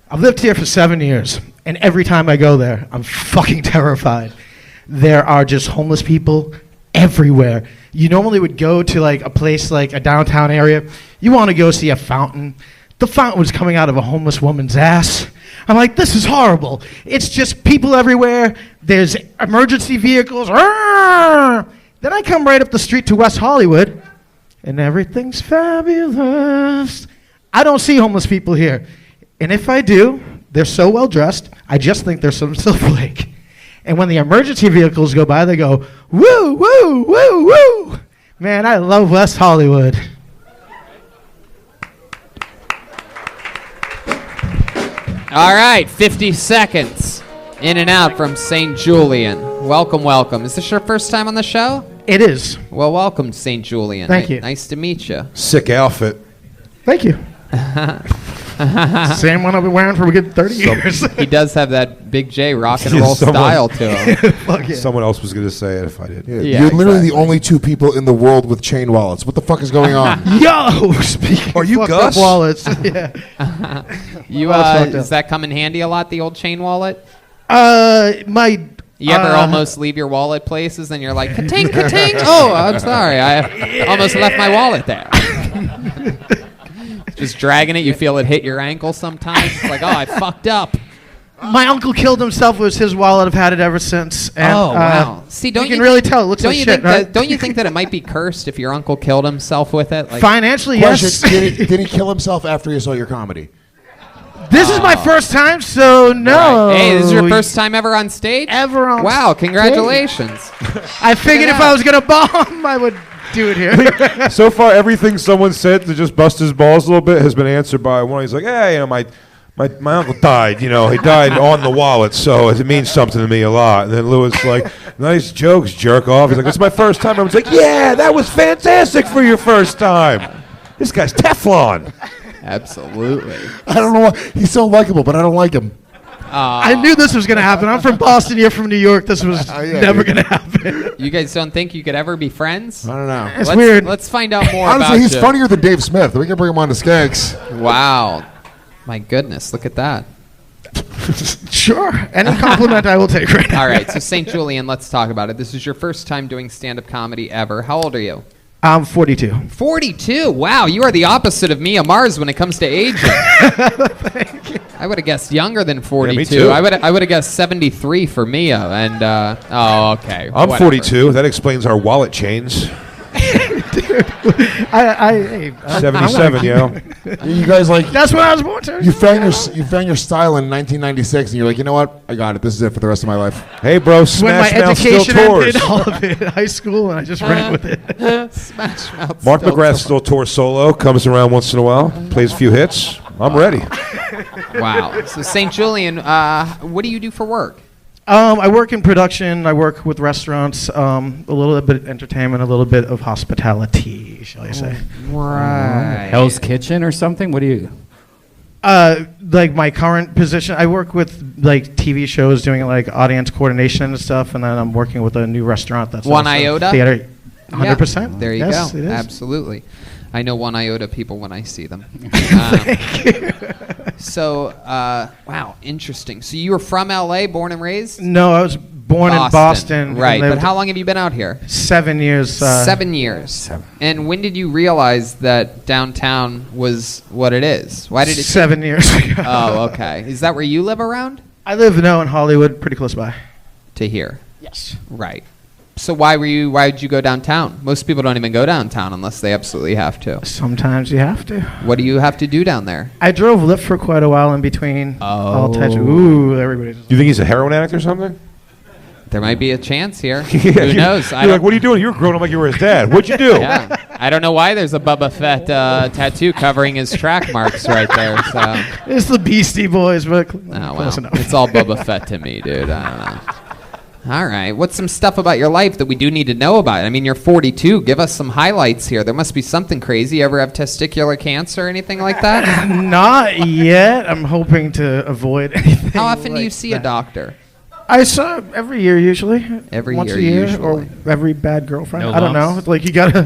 I've lived here for 7 years, and every time I go there, I'm fucking terrified. There are just homeless people everywhere. You normally would go to like a place like a downtown area. You want to go see a fountain. The fountain was coming out of a homeless woman's ass. I'm like, this is horrible. It's just people everywhere. There's emergency vehicles. Arrgh! Then I come right up the street to West Hollywood, and everything's fabulous. I don't see homeless people here. And if I do, they're so well dressed, I just think they're some snowflake. And when the emergency vehicles go by, they go, woo, woo, woo, woo. Man, I love West Hollywood. All right, 50 seconds. In and out from St. Julian. Welcome, welcome. Is this your first time on the show? It is. Well, welcome, St. Julian. Thank you. Nice to meet you. Sick outfit. Thank you. Same one I've been wearing for a good 30 years. He does have that Big J rock and Yeah, roll someone- style to him. Fuck yeah. Someone else was going to say it if I did. Yeah, You're literally exactly. the only two people in the world with chain wallets. What the fuck is going on? Yo, speaking Are of you fucked Gus? up wallets. Yeah. You That's fucked up. does that come in handy a lot? The old chain wallet. My. You ever almost leave your wallet places and you're like, ka-ting, ka-ting. Oh, I'm sorry. I almost left my wallet there. Just dragging it. You feel it hit your ankle sometimes. It's like, oh, I fucked up. My uncle killed himself. It was his wallet. I've had it ever since. And, wow. See, don't you can really tell? It looks like shit, right? Don't you think that it might be cursed if your uncle killed himself with it? Like, financially, Question, yes. did he kill himself after he saw your comedy? This is my first time, so no. Right. Hey, this is your first time ever on stage? Ever on Wow, congratulations. I figured if I was going to bomb, I would do it here. So far, everything someone said to just bust his balls a little bit has been answered by one. He's like, "Hey, my uncle died. He died on the wallet, so it means something to me a lot." And then Louis like, "Nice jokes, jerk off." He's like, "It's my first time." I was like, "Yeah, that was fantastic for your first time. This guy's Teflon." Absolutely. I don't know why. He's so likable, but I don't like him. I knew this was going to happen. I'm from Boston. You're from New York. This was never going to happen. You guys don't think you could ever be friends? I don't know. It's weird. Let's find out more Honestly, about he's you. funnier than Dave Smith. We can bring him on to Skanks. Wow. My goodness, look at that. Sure. Any compliment I will take right now. All right, so St. Julian, let's talk about it. This is your first time doing stand-up comedy ever. How old are you? I'm 42. 42. Wow, you are the opposite of Mia Mars when it comes to aging. I would have guessed younger than 42. Yeah, me too. I would have guessed 73 for Mia. And okay. I'm whatever. 42. That explains our wallet chains. Dude, I'm 77, yo. You guys like That's when I was born, too. you found your style in 1996, and you're like, you know what? I got it. This is it for the rest of my life. Hey, bro, When my Smash Mouth still education tours. ended, all of it, high school, and I just ran with it. Smash Mouth. Mark still McGrath still tours solo, comes around once in a while, plays a few hits. I'm ready. Wow. So St. Julian, what do you do for work? I work in production. I work with restaurants, a little bit of entertainment, a little bit of hospitality, shall I say. Right. Hell's Kitchen or something? What do you? Like my current position, I work with like TV shows doing like audience coordination and stuff, and then I'm working with a new restaurant that's One also Iota? theater. Yeah, 100%. there you Yes, go. it is. Absolutely. I know One Iota people when I see them. So, wow, interesting. So you were from LA, born and raised? No, I was born in Boston. and Right, but lived how long have you been out here? 7 years. 7 years. And when did you realize that downtown was what it is? Why did it 7 years ago. Oh, okay. Is that where you live around? I live now in Hollywood, pretty close by. To here. Yes. Right. So why did you go downtown? Most people don't even go downtown unless they absolutely have to. Sometimes you have to. What do you have to do down there? I drove Lyft for quite a while in between all types of. Ooh, everybody's. Do you think he's a heroin addict or something? There might be a chance here. Yeah, Who knows? You're like, what are you doing? You were growing up like you were his dad. What'd you do? Yeah. I don't know why there's a Bubba Fett tattoo covering his track marks right there. So. It's the Beastie Boys, but Oh, well. close enough. It's all Bubba Fett to me, dude. I don't know. All right. What's some stuff about your life that we do need to know about? I mean, you're 42. Give us some highlights here. There must be something crazy. You ever have testicular cancer or anything like that? Not yet. I'm hoping to avoid anything. How often do you like see that. a doctor? I saw every year usually. Every Once year a year, usually. or every bad girlfriend. No I don't know. lumps? It's like you gotta,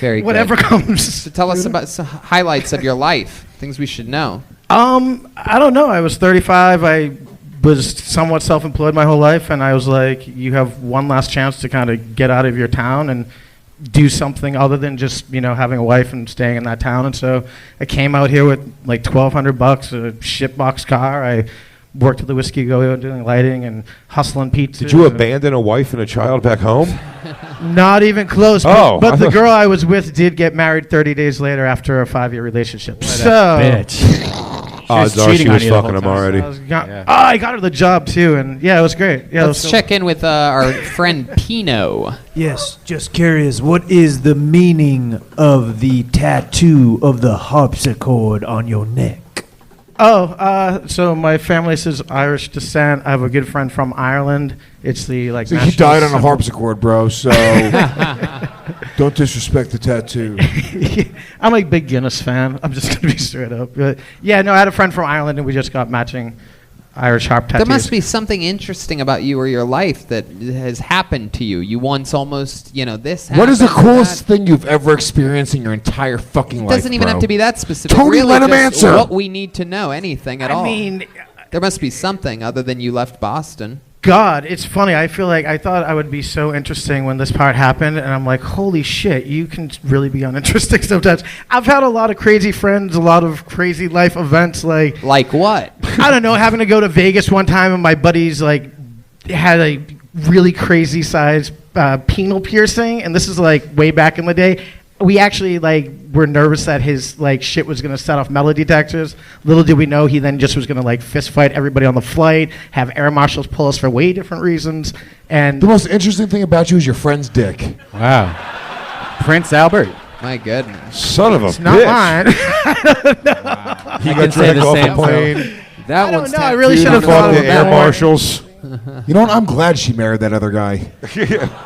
Very good. whatever comes. So tell us about some highlights of your life, things we should know. I don't know. I was 35. I was somewhat self-employed my whole life, and I was like, you have one last chance to kind of get out of your town and do something other than just having a wife and staying in that town. And so I came out here with like $1,200, a shitbox car. I worked at the Whiskey Go doing lighting and hustling pizzas. Did you abandon a wife and a child back home? Not even close. Oh, but I the thought- girl I was with did get married 30 days later after a 5-year relationship. So Bitch. Odds are she was fucking him already. I got her the job too, and yeah, it was great. Yeah, Let's check in with our friend Pino. Yes, just curious, what is the meaning of the tattoo of the harpsichord on your neck? So my family says Irish descent. I have a good friend from Ireland. It's the like. So he national died on a symbol. harpsichord, bro. So don't disrespect the tattoo. I'm a big Guinness fan. I'm just gonna be straight up. But yeah, no, I had a friend from Ireland, and we just got matching Irish harp tattoos. There must be something interesting about you or your life that has happened to you. You once almost, this happened. What is the that. coolest thing you've ever experienced in your entire fucking life? Doesn't even bro? have to be that specific. Tony, really let him just answer. What we need to know, anything at all. I mean, there must be something other than you left Boston. God, it's funny. I feel like I thought I would be so interesting when this part happened, and I'm like, holy shit, you can really be uninteresting sometimes. I've had a lot of crazy friends, a lot of crazy life events, like what? I don't know, having to go to Vegas one time, and my buddies like had a really crazy size penile piercing, and this is like way back in the day. We actually like were nervous that his like shit was gonna set off metal detectors. Little did we know he then just was gonna like fist fight everybody on the flight, have air marshals pull us for way different reasons. And The most interesting thing about you is your friend's dick. Wow. Prince Albert. My goodness. Son of a it's bitch. not mine. He got dragged off a plane. That I don't one's know. I really should have Fought thought the of air that. marshals. You know what? I'm glad she married that other guy.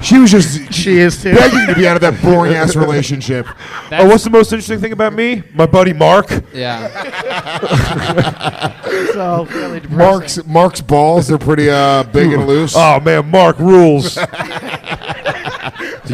She was just She is too. begging to be out of that boring ass relationship. Oh, what's the most interesting thing about me? My buddy Mark. Yeah. So really depressing. Mark's balls are pretty big and loose. Oh man, Mark rules. Do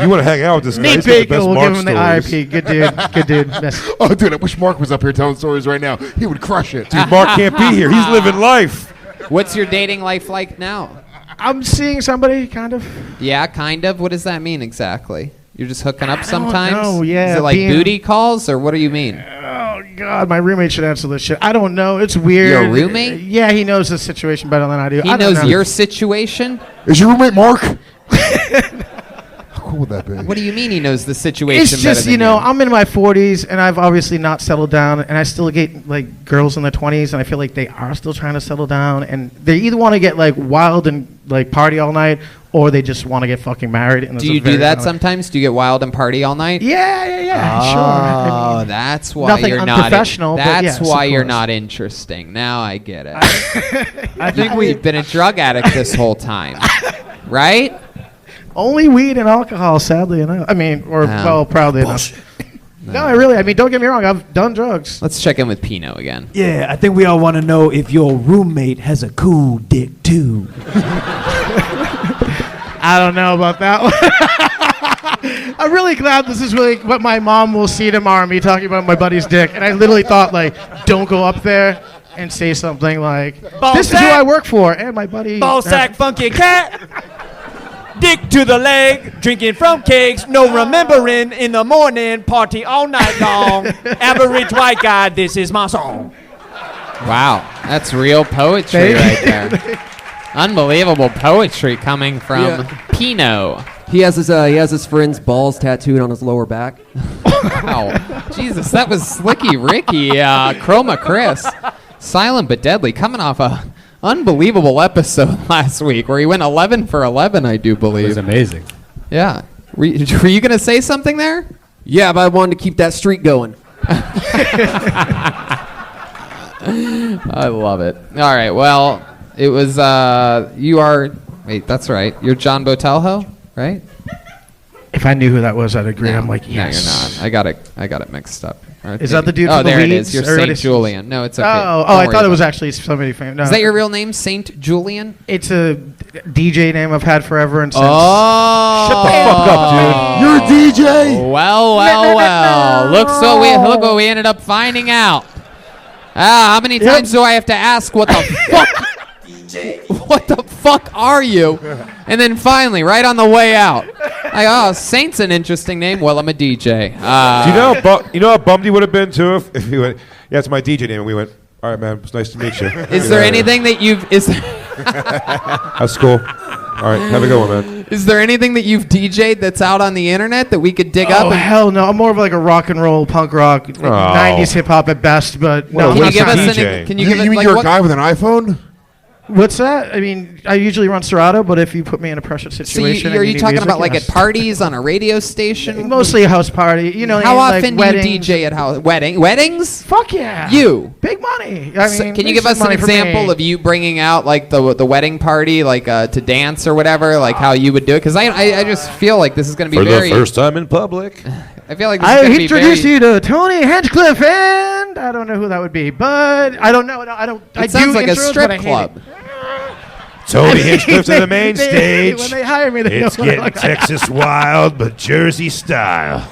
you want to hang out with this guy? Nate He's got the Baker best will Mark give him the stories. IRP. Good dude. Good dude. Best. Oh, dude, I wish Mark was up here telling stories right now. He would crush it. Dude, Mark can't be here. He's living life. What's your dating life like now? I'm seeing somebody, kind of. Yeah, kind of. What does that mean exactly? You're just hooking up sometimes? know, yeah, Is it like being- booty calls, or what do you mean? Oh God, my roommate should answer this shit. I don't know. It's weird. Your roommate? Yeah, he knows the situation better than I do. He I don't knows know. your situation? Is your roommate Mark? How cool would that be? What do you mean he knows the situation It's better just, than you know, I'm in my 40s, and I've obviously not settled down, and I still get, like, girls in their 20s, and I feel like they are still trying to settle down, and they either want to get, like, wild and, like, party all night, or they just want to get fucking married. And Do you do that sometimes? Do you get wild and party all night? Yeah, Oh, sure. I mean, that's why nothing you're not. unprofessional, but That's yes, of why you're course. not interesting. Now I get it. I think You've been a drug addict this whole time, right? only weed and alcohol, sadly enough. I mean, or, well, proudly enough. No, I mean, don't get me wrong. I've done drugs. Let's check in with Pino again. Yeah, I think we all want to know if your roommate has a cool dick too. I don't know about that one. I'm really glad this is really what my mom will see tomorrow, me talking about my buddy's dick. And I literally thought, like, don't go up there and say something like, this is who I work for, and my buddy. Ball sack, funky cat. Dick to the leg, drinking from cakes, no remembering in the morning, party all night long. Average white guy, this is my song. Wow, that's real poetry right there. Unbelievable poetry coming from Pino. He has his friend's balls tattooed on his lower back. Wow, Jesus, that was Slicky Ricky, Chroma Chris, Silent but Deadly, coming off a unbelievable episode last week where he went 11 for 11, I do believe. It was amazing. Yeah. Were you going to say something there? Yeah, but I wanted to keep that streak going. I love it. All right, well, it was, wait, that's right. You're John Botelho, right? If I knew who that was, I'd agree. I'm like, No, yes. you're not. I got it mixed up. Is that the dude Oh, from the there it Weeds? is. You're Everybody's- St. Julian. No, it's okay. Oh, Don't I worry thought it about was actually somebody famous. No. Is that your real name, St. Julian? It's a DJ name I've had forever and since. Oh. Shut the fuck up, dude. You're a DJ. Well. Look what we ended up finding out. How many times do I have to ask what the fuck? What the fuck are you? And then finally, right on the way out, Saint's an interesting name. Well, I'm a DJ. Do you know how bummed he would have been too if he went, yeah, it's my DJ name, and we went, all right, man, it's nice to meet you. Is there anything that you've That's cool. All right, have a good one, man. Is there anything that you've DJ'd that's out on the internet that we could dig up? Oh, hell no. I'm more of like a rock and roll, punk rock, 90s hip hop at best, but no. Well, Can you what's give a us DJ? Can you give us You mean like you're what? a guy with an iPhone? What's that? I mean, I usually run Serato, but if you put me in a pressure So situation, are and you need talking music, about like yes. at parties on a radio station? Mostly a house party. You know, How like often weddings. do you DJ at weddings? Fuck yeah. You. Big money. I So mean, can you make give us some an money for me. example of you bringing out like the wedding party, like to dance or whatever, like how you would do it? Because I just feel like this is going to be For very. the first time in public. I feel like this is I going to be introduce very. you to Tony Hinchcliffe, and I don't know who that would be, but I don't know. It sounds like a strip club. Tony Hinchcliffe to the main stage. When they hire me, they It's know getting what I- Texas wild, but Jersey style.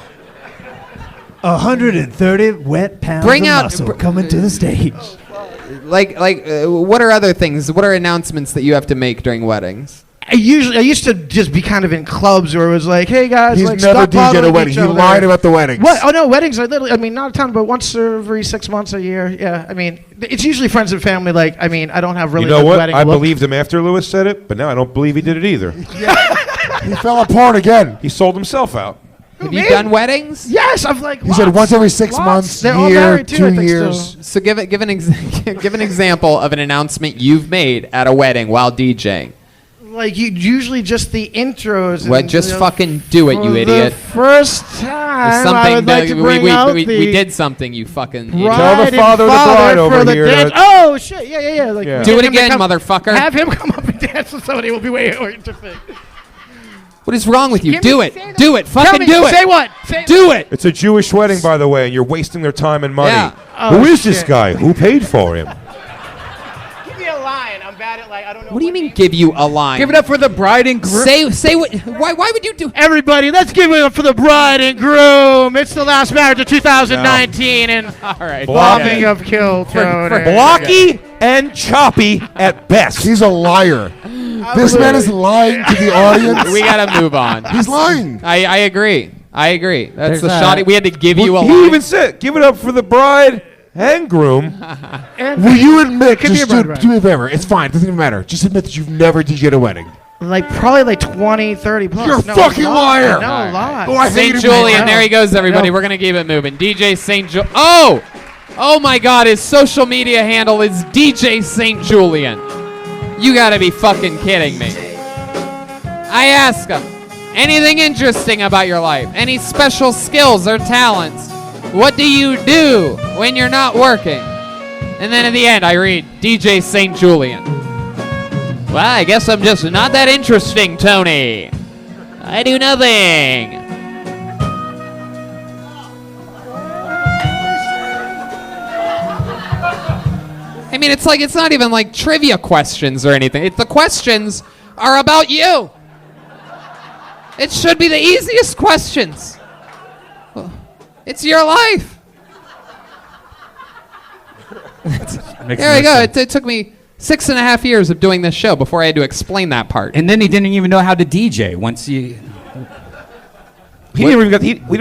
130 wet pounds Bring of out- muscle coming to the stage. What are other things? What are announcements that you have to make during weddings? I used to just be kind of in clubs where it was like, hey guys, He's like never stop DJ'd a bothering wedding. each He other. lied about the weddings. What? Oh no, weddings are literally. I mean, not a ton, but once every 6 months, a year. Yeah, I mean, it's usually friends and family. Like, I mean, I don't have really. You know good what? wedding I look. believed him after Lewis said it, but now I don't believe he did it either. He fell apart again. He sold himself out. Have you done weddings? Yes, I've like. He said lots, once every 6 lots. months, They're all year, married too, I 2 think, years. So give an example of an announcement you've made at a wedding while DJing. Like you usually just the intros. What? and, Just you know, fucking do it, you for idiot. The first time, Something I would like to bring out we the did something, you fucking idiot. Tell the bride father of the and bride father over for the here dance. that- Oh shit! Yeah. Like, Yeah. Do it have him again, come- motherfucker. Have him come up and dance with somebody. Will be way more interesting. What is wrong with you? Give me- Do it. say that. Do it. Tell Fucking me, do it. Say what? Say Do it. It's a Jewish wedding, by the way, and you're wasting their time and money. Yeah. Who Oh, is this shit. guy? Who paid for him? Give me a line. I'm bad at like I don't know. What do you mean give you a line? Give it up for the bride and groom. Say what? Why would you do? Everybody, let's give it up for the bride and groom. It's the last marriage of 2019 and All right. bombing of Kill Tony. Blocky and choppy at best. He's a liar. This man is lying to the audience. We gotta move on. He's lying. I agree. That's There's the a- shot. We had to give you a He line. even said, "Give it up for the bride and groom." Will you admit, Could be just a bride, do, right. do me a favor, it's fine, it doesn't even matter. Just admit that you've never DJ'd a wedding. Like probably like 20, 30 plus. You're a No, fucking lot. liar. No, All a lot. Oh, I hate St. him. Julian, I there know. he goes, everybody. I know. We're gonna keep it moving. DJ St. Julian. Oh my God! His social media handle is DJ St. Julian. You gotta be fucking kidding me. I ask him, anything interesting about your life? Any special skills or talents? What do you do when you're not working? And then at the end, I read DJ St. Julian. Well, I guess I'm just not that interesting, Tony. I do nothing. I mean, it's like it's not even like trivia questions or anything. The questions are about you. It should be the easiest questions. It's your life. There we go. It took me 6.5 years of doing this show before I had to explain that part. And then he didn't even know how to DJ once you. We don't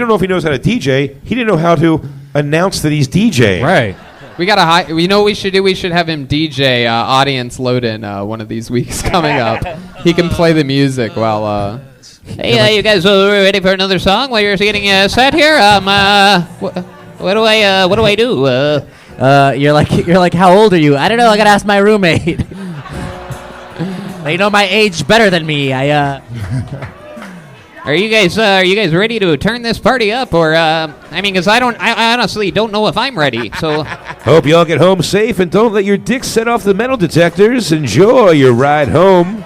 know if he knows how to DJ. He didn't know how to announce that he's DJing. Right. We got to you know what we should do? We should have him DJ audience load in one of these weeks coming up. He can play the music while. Hey, you guys ready for another song while you're getting set here? What do I do? You're like, how old are you? I don't know. I gotta ask my roommate. They know my age better than me. Are you guys ready to turn this party up, or because I honestly don't know if I'm ready. So Hope you all get home safe and don't let your dick set off the metal detectors. Enjoy your ride home.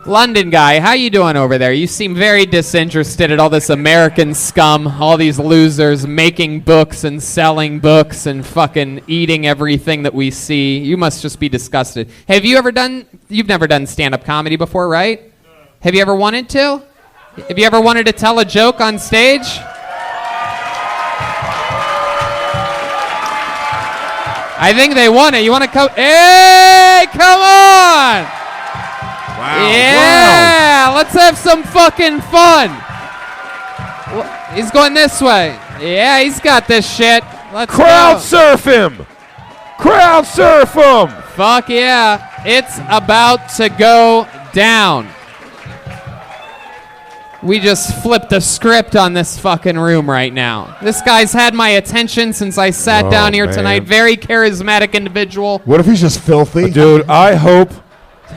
London guy, how you doing over there? You seem very disinterested at all this American scum, all these losers making books and selling books and fucking eating everything that we see. You must just be disgusted. You've never done stand-up comedy before, right? Have you ever wanted to? Have you ever wanted to tell a joke on stage? I think they want it. You want to come? Hey, come on! Wow. Yeah, let's have some fucking fun. He's going this way. Yeah, he's got this shit. Let's Crowd go. surf him. Crowd surf him. Fuck yeah. It's about to go down. We just flipped the script on this fucking room right now. This guy's had my attention since I sat down here man. tonight. Very charismatic individual. What if he's just filthy? Dude, I hope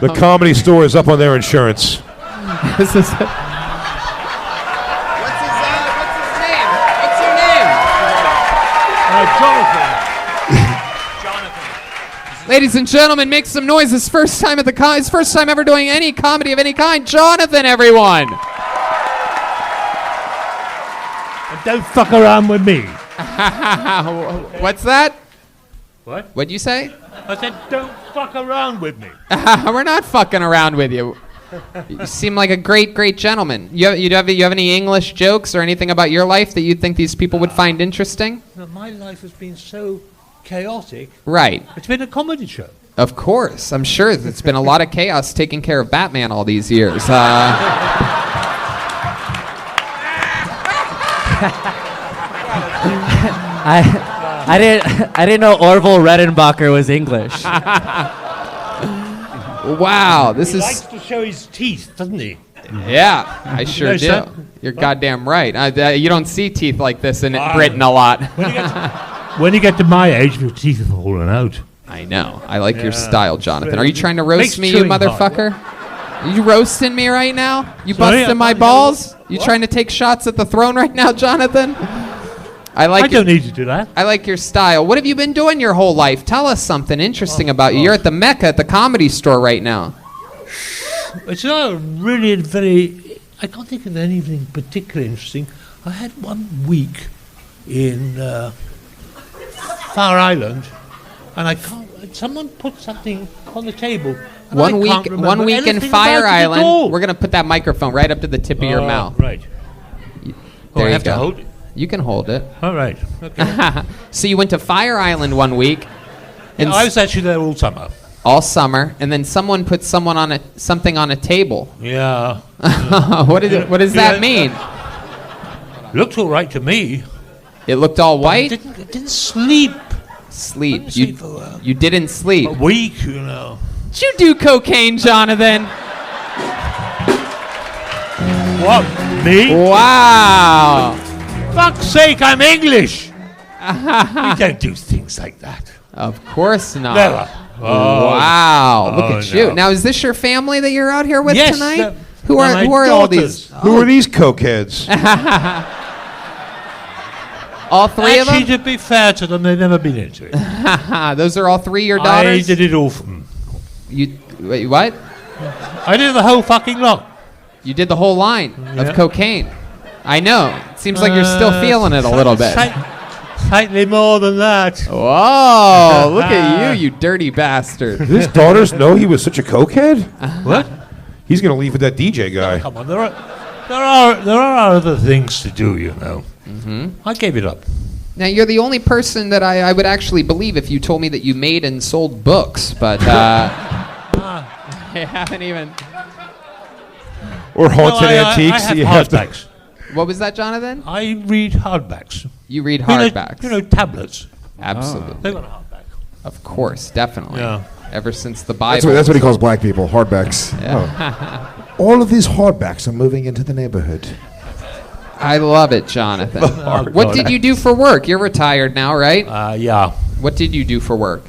the Comedy Store is up on their insurance. This is it. What's his name? What's your name? Jonathan. Ladies and gentlemen, make some noise. His first time at the his first time ever doing any comedy of any kind. Jonathan, everyone. And don't fuck around with me. What's that? What? What'd you say? I said, don't fuck around with me. We're not fucking around with you. You seem like a great, great gentleman. You have any English jokes or anything about your life that you think these people would find interesting? My life has been so chaotic. Right. It's been a comedy show. Of course. I'm sure it's been a lot of chaos taking care of Batman all these years. I didn't know Orville Redenbacher was English. Wow, this He is... likes to show his teeth, doesn't he? Yeah, I sure You do. know, You're goddamn right. You don't see teeth like this in Britain a lot. When you get to my age, your teeth have fallen out. I know. I like your Yeah. style, Jonathan. Are you trying to roast Makes me, you chewing hard. motherfucker? Are you roasting me right now? You Sorry, busting my balls? You trying to take shots at the throne right now, Jonathan? I don't need to do that. I like your style. What have you been doing your whole life? Tell us something interesting about you. You're at the Mecca at the Comedy Store right now. It's not really very... I can't think of anything particularly interesting. I had 1 week in Fire Island, and I can't... Someone put something on the table. and I can't remember 1 week in anything Fire about it at all. Island. We're going to put that microphone right up to the tip of your mouth. Right. There I you have to go. hold it? You can hold it. All right. Okay. So you went to Fire Island 1 week. Yeah, I was actually there all summer. All summer, and then someone put something on a table. Yeah. What does that mean? Looked all right to me. It looked all white? I didn't sleep. Sleep. Didn't sleep for a while. You didn't sleep. A week, you know. Did you do cocaine, Jonathan? What? Me? Wow. Fuck's sake, I'm English. We don't do things like that. Of course not. Never. Wow. Look at you. no. Now, is this your family that you're out here with Yes, tonight? they're my Who are all daughters. these? Who are these cokeheads? All three of Actually, them? to be fair to them, they've never been into it. Those are all three your I daughters? did it all for them. Wait, what? I did the whole fucking lot. You did the whole line Yeah. of cocaine. I know. It seems like you're still feeling it a little bit. Slightly more than that. Whoa, look at you dirty bastard. His daughters know he was such a cokehead? What? He's going to leave with that DJ guy. Come on, there are other things to do, you know. Mm-hmm. I gave it up. Now, you're the only person that I would actually believe if you told me that you made and sold books, but I haven't even... Or haunted antiques. I have you have to- hardbacks. What was that, Jonathan? I read hardbacks. You read hardbacks? You know, tablets. Absolutely. They got a hardback. Of course, definitely. Yeah. Ever since the Bible. That's what he calls black people, hardbacks. Yeah. All of these hardbacks are moving into the neighborhood. I love it, Jonathan. What did you do for work? You're retired now, right? Yeah. What did you do for work?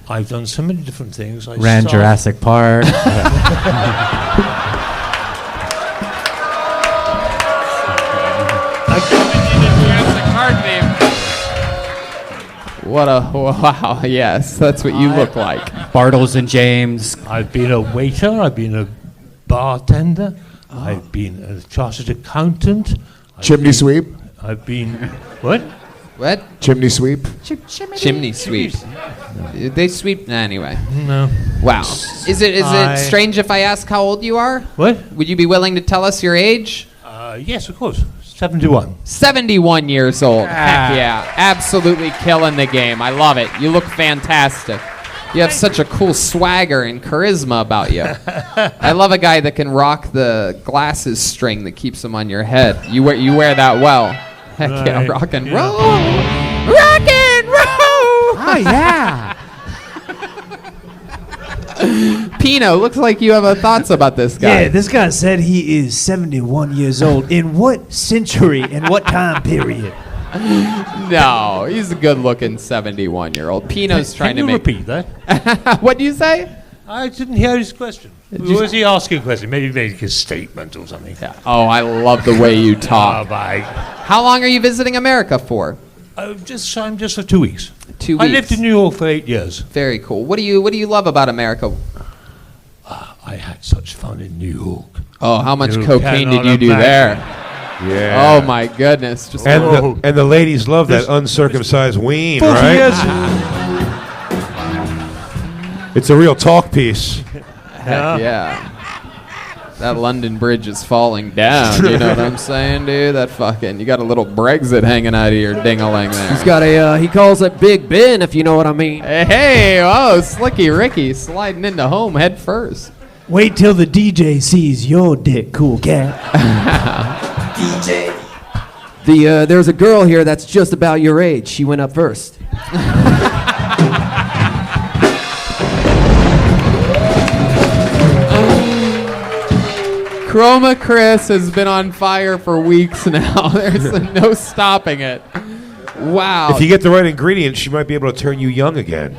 I've done so many different things. I Ran Jurassic Park. What a wow! Yes, that's what you look like. Bartles and James. I've been a waiter. I've been a bartender. I've been a chartered accountant. Chimney sweep. I've been what? What? Chimney sweep. Chimney sweep. They sweep anyway. No. Wow. Is it strange if I ask how old you are? What? Would you be willing to tell us your age? Yes, of course. 71. 71 years old. Heck yeah. Absolutely killing the game. I love it. You look fantastic. You have such a cool swagger and charisma about you. I love a guy that can rock the glasses string that keeps them on your head. You wear that well. Heck yeah, Right. rock and Yeah. roll. Rock and roll. Oh, yeah. Pino, looks like you have thoughts about this guy. Yeah, this guy said he is 71 years old. In what century and what time period? No, he's a good-looking 71-year-old. Pino's trying Can to you make... repeat that? What do you say? I didn't hear his question. Was he asking a question? Maybe make a statement or something. Oh, I love the way you talk. Bye. How long are you visiting America for? I'm just for 2 weeks. 2 weeks. I lived in New York for 8 years. Very cool. What do you love about America? I had such fun in New York. Oh, how much You cocaine did cannot you do there? imagine. Yeah. Oh my goodness! Just And the ladies love that uncircumcised ween, 40 right? years. It's a real talk piece. heck yeah. That London Bridge is falling down. You know what I'm saying, dude? That fucking, you got a little Brexit hanging out of your ding-a-ling there. He's got a, he calls it Big Ben, if you know what I mean. Hey, oh, Slicky Ricky sliding into home head first. Wait till the DJ sees your dick, cool cat. DJ. There's a girl here that's just about your age. She went up first. Chroma Chris has been on fire for weeks now. There's no stopping it. Wow. If you get the right ingredients, you might be able to turn you young again.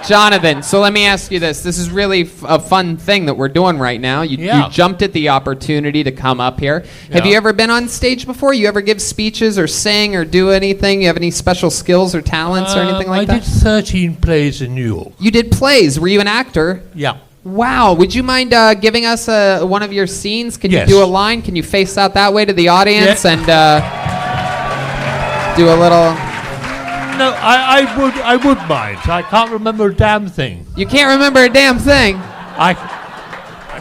Jonathan, so let me ask you this. This is really a fun thing that we're doing right now. You jumped at the opportunity to come up here. Have you ever been on stage before? You ever give speeches or sing or do anything? You have any special skills or talents or anything like that? I did 13 plays in New York. You did plays. Were you an actor? Yeah. Wow. Would you mind giving us one of your scenes? Can you Yes. do a line? Can you face out that way to the audience and do a little... No, I would mind. I can't remember a damn thing. You can't remember a damn thing? I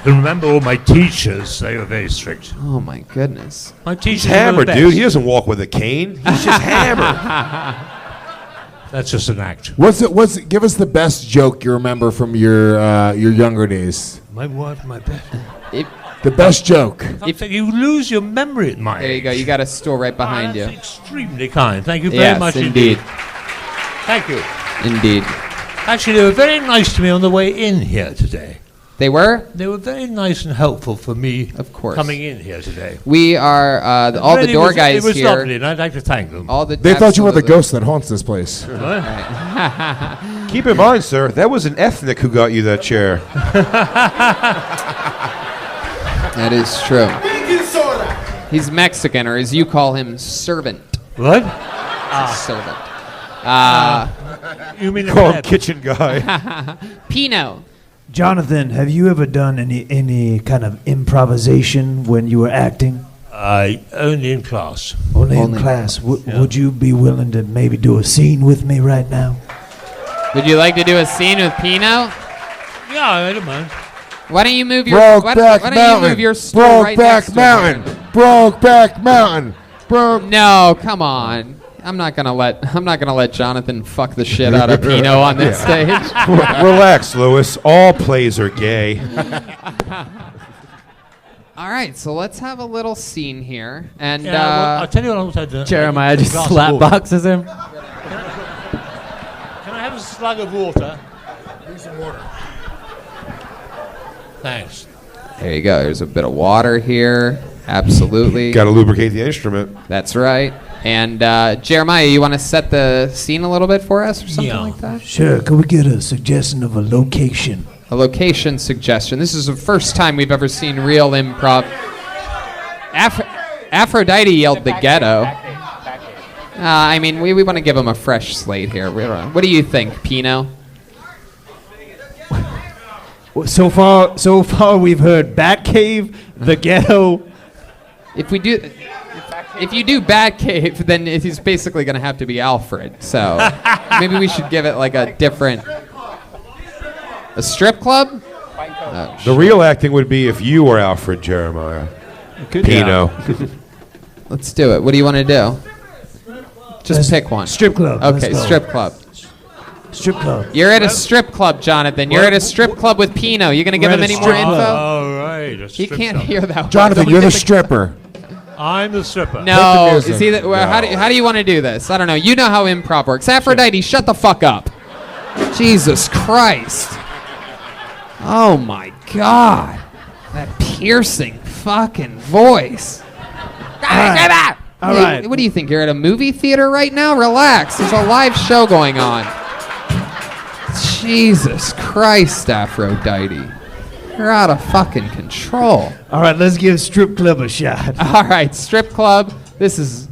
can remember all my teachers. They were very strict. Oh, my goodness. My teachers He's were the hammered, best. dude. He doesn't walk with a cane. He's just hammered. That's just an act. Give us the best joke you remember from your younger days. My word, my best. The best joke. If you lose your memory at my There you go. You got a stool right behind you. That's extremely kind. Thank you very Yes, much indeed. Thank you. Indeed. Actually, they were very nice to me on the way in here today. They were? They were very nice and helpful for me Of course. coming in here today. We are, all the Really, door guys it was here. lovely, and I'd like to thank them. All the They thought you were the absolutely. ghost that haunts this place. Keep in mind, sir, that was an ethnic who got you that chair. That is true. He's Mexican, or as you call him, servant. What? Servant. You mean Call him kitchen guy. Pino. Jonathan, have you ever done any kind of improvisation when you were acting? Only in class. Only in Only in class. Would you be willing to maybe do a scene with me right now? Would you like to do a scene with Pino? Yeah, I don't mind. Why don't you move your why Brokeback don't Mountain. you move your stool right next Brokeback to him? Mountain. Brokeback Mountain. No, come on. I'm not gonna let Jonathan fuck the shit out of Pino on this stage. Relax, Lewis. All plays are gay. All right, so let's have a little scene here, and Yeah, well, I'll tell you what I want to do. Jeremiah just Glass of slap water. boxes him. Can I have a slug of water? Need some water. Thanks. there you go. There's a bit of water here. Absolutely. Got to lubricate the instrument. That's right. And Jeremiah, you want to set the scene a little bit for us, or something Yeah. like that? Sure. Could we get a suggestion of a location? A location suggestion. This is the first time we've ever seen real improv. Aphrodite yelled the ghetto. I mean, we want to give him a fresh slate here. What do you think, Pino? So far we've heard Batcave, the ghetto. If you do Batcave, then he's basically going to have to be Alfred. So maybe we should give it like a different... A strip club? Oh, The real acting would be if you were Alfred Jeremiah. Pino. let's do it. What do you want to do? Just pick one. Strip club. Okay, let's go. strip club. Strip club. You're at a strip club, Jonathan. You're at a strip club with Pino. You going to give him any more info? All right. He can't hear that. Jonathan, one. you're the stripper. I'm the stripper. No, music. is he the, well, how do you want to do this? I don't know. You know how improv works. Aphrodite, shut the fuck up. Jesus Christ. Oh my God. That piercing fucking voice. All right. What do you think? You're at a movie theater right now? Relax. There's a live show going on. Jesus Christ, Aphrodite. You're out of fucking control. All right, let's give strip club a shot. All right, strip club. This is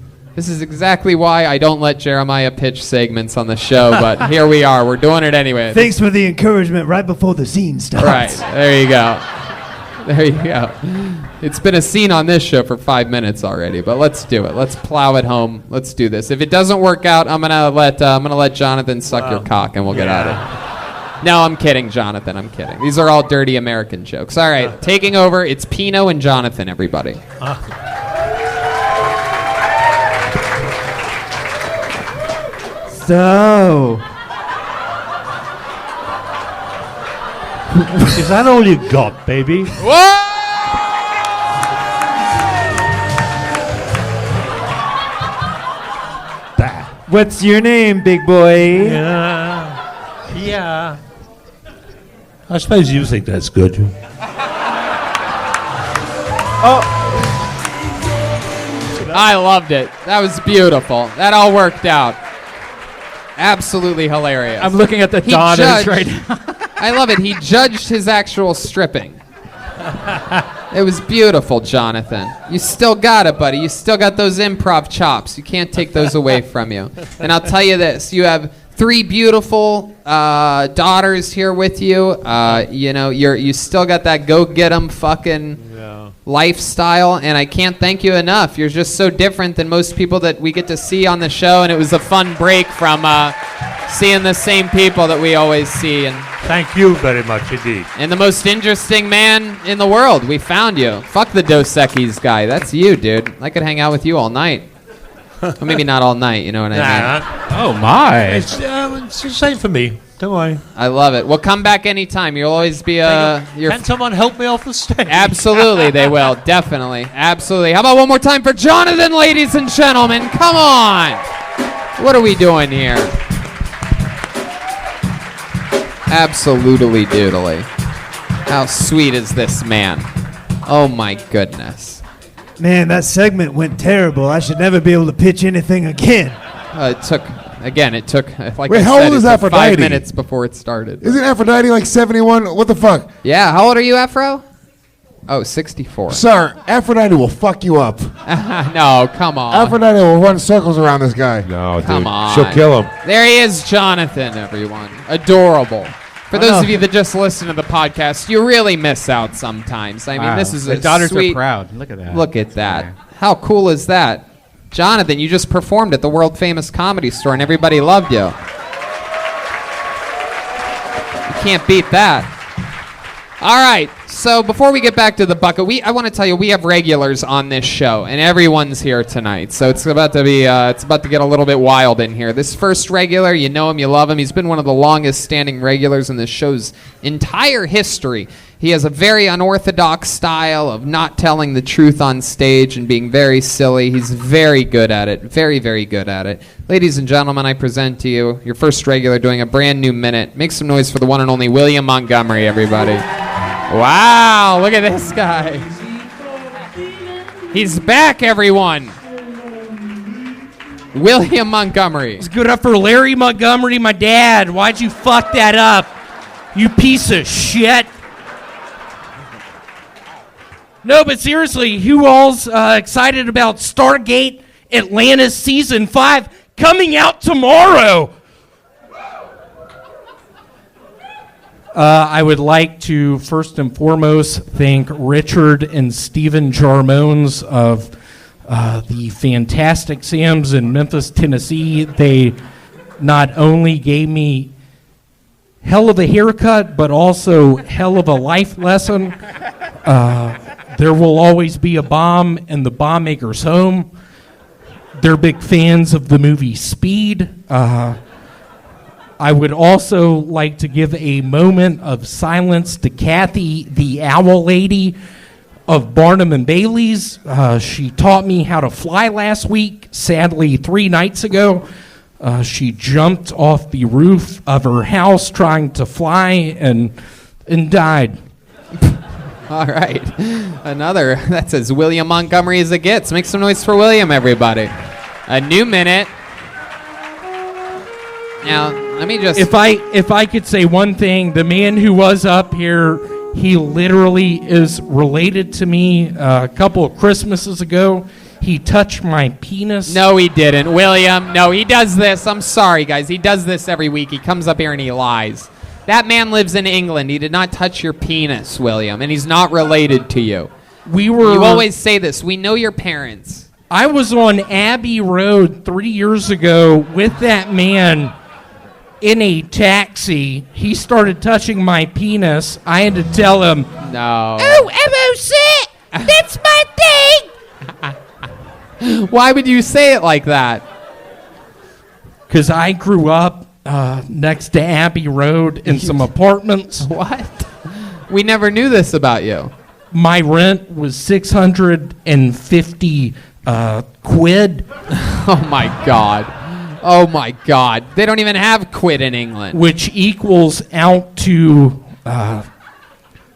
exactly why I don't let Jeremiah pitch segments on the show, but here we are. We're doing it anyway. Thanks for the encouragement right before the scene starts. Right, there you go. There you go. It's been a scene on this show for 5 minutes already, but let's do it. Let's plow it home. Let's do this. If it doesn't work out, I'm gonna let Jonathan suck your cock, and we'll get out of it. No, I'm kidding, Jonathan. I'm kidding. These are all dirty American jokes. All right, taking over. It's Pino and Jonathan, everybody. So, Is that all you got, baby? Whoa! what's your name, big boy? Yeah. I suppose you think that's good. I loved it. That was beautiful. That all worked out. Absolutely hilarious. I'm looking at the daughters right now. I love it. He judged his actual stripping. It was beautiful, Jonathan. You still got it, buddy. You still got those improv chops. You can't take those away from you. And I'll tell you this. You have 3 beautiful daughters here with you. You still got that go-get-em fucking lifestyle, and I can't thank you enough. You're just so different than most people that we get to see on the show, and it was a fun break from seeing the same people that we always see. And thank you very much indeed. And the most interesting man in the world. We found you. Fuck the Dos Equis guy. That's you, dude. I could hang out with you all night. Well, maybe not all night, you know what I mean? Oh, my. It's the same for me. Don't worry. I love it. Well, come back anytime. You'll always be Can someone help me off the stage? Absolutely, they will. Definitely. Absolutely. How about one more time for Jonathan, ladies and gentlemen? Come on. What are we doing here? Absolutely doodly. How sweet is this man? Oh, my goodness. Man, that segment went terrible. I should never be able to pitch anything again. It took, like Wait, I how said, old is it took Aphrodite? 5 minutes before it started. Isn't Aphrodite like 71? What the fuck? Yeah, how old are you, Afro? Oh, 64. Sir, Aphrodite will fuck you up. No, come on. Aphrodite will run circles around this guy. No, dude. Come on. She'll kill him. There he is, Jonathan, everyone. Adorable. For those of you that just listen to the podcast, you really miss out sometimes. I mean, Wow. this is The a daughters sweet... are proud. Look at that. Look at that. How cool is that? Jonathan, you just performed at the world-famous Comedy Store, and everybody loved you. You can't beat that. All right, so before we get back to the bucket, I want to tell you we have regulars on this show, and everyone's here tonight. So it's about to get a little bit wild in here. This first regular, you know him, you love him. He's been one of the longest-standing regulars in this show's entire history. He has a very unorthodox style of not telling the truth on stage and being very silly. He's very good at it, very, very good at it. Ladies and gentlemen, I present to you your first regular doing a brand new minute. Make some noise for the one and only William Montgomery, everybody. Wow, look at this guy. He's back, everyone. William Montgomery. It's good up for Larry Montgomery, my dad. Why'd you fuck that up? You piece of shit. No, but seriously, who all's excited about Stargate Atlantis Season 5 coming out tomorrow? I would like to first and foremost thank Richard and Stephen Jarmones of the Fantastic Sam's in Memphis, Tennessee. They not only gave me hell of a haircut, but also hell of a life lesson. There will always be a bomb in the bomb maker's home. They're big fans of the movie Speed. I would also like to give a moment of silence to Kathy, the owl lady of Barnum and Bailey's. She taught me how to fly last week. Sadly, 3 nights ago, she jumped off the roof of her house trying to fly and died. All right. Another, that's as William Montgomery as it gets. Make some noise for William, everybody. A new minute. Now, let me just... If I could say one thing, the man who was up here, he literally is related to me. A couple of Christmases ago, he touched my penis. No, he didn't. William, no, he does this. I'm sorry, guys. He does this every week. He comes up here and he lies. That man lives in England. He did not touch your penis, William, and he's not related to you. You always say this. We know your parents. I was on Abbey Road 3 years ago with that man in a taxi. He started touching my penis. I had to tell him, No. "Oh, MOC, that's my thing." Why would you say it like that? Because I grew up next to Abbey Road in some apartments. What? We never knew this about you. My rent was 650 quid. Oh my God. Oh my God. They don't even have quid in England. Which equals out to,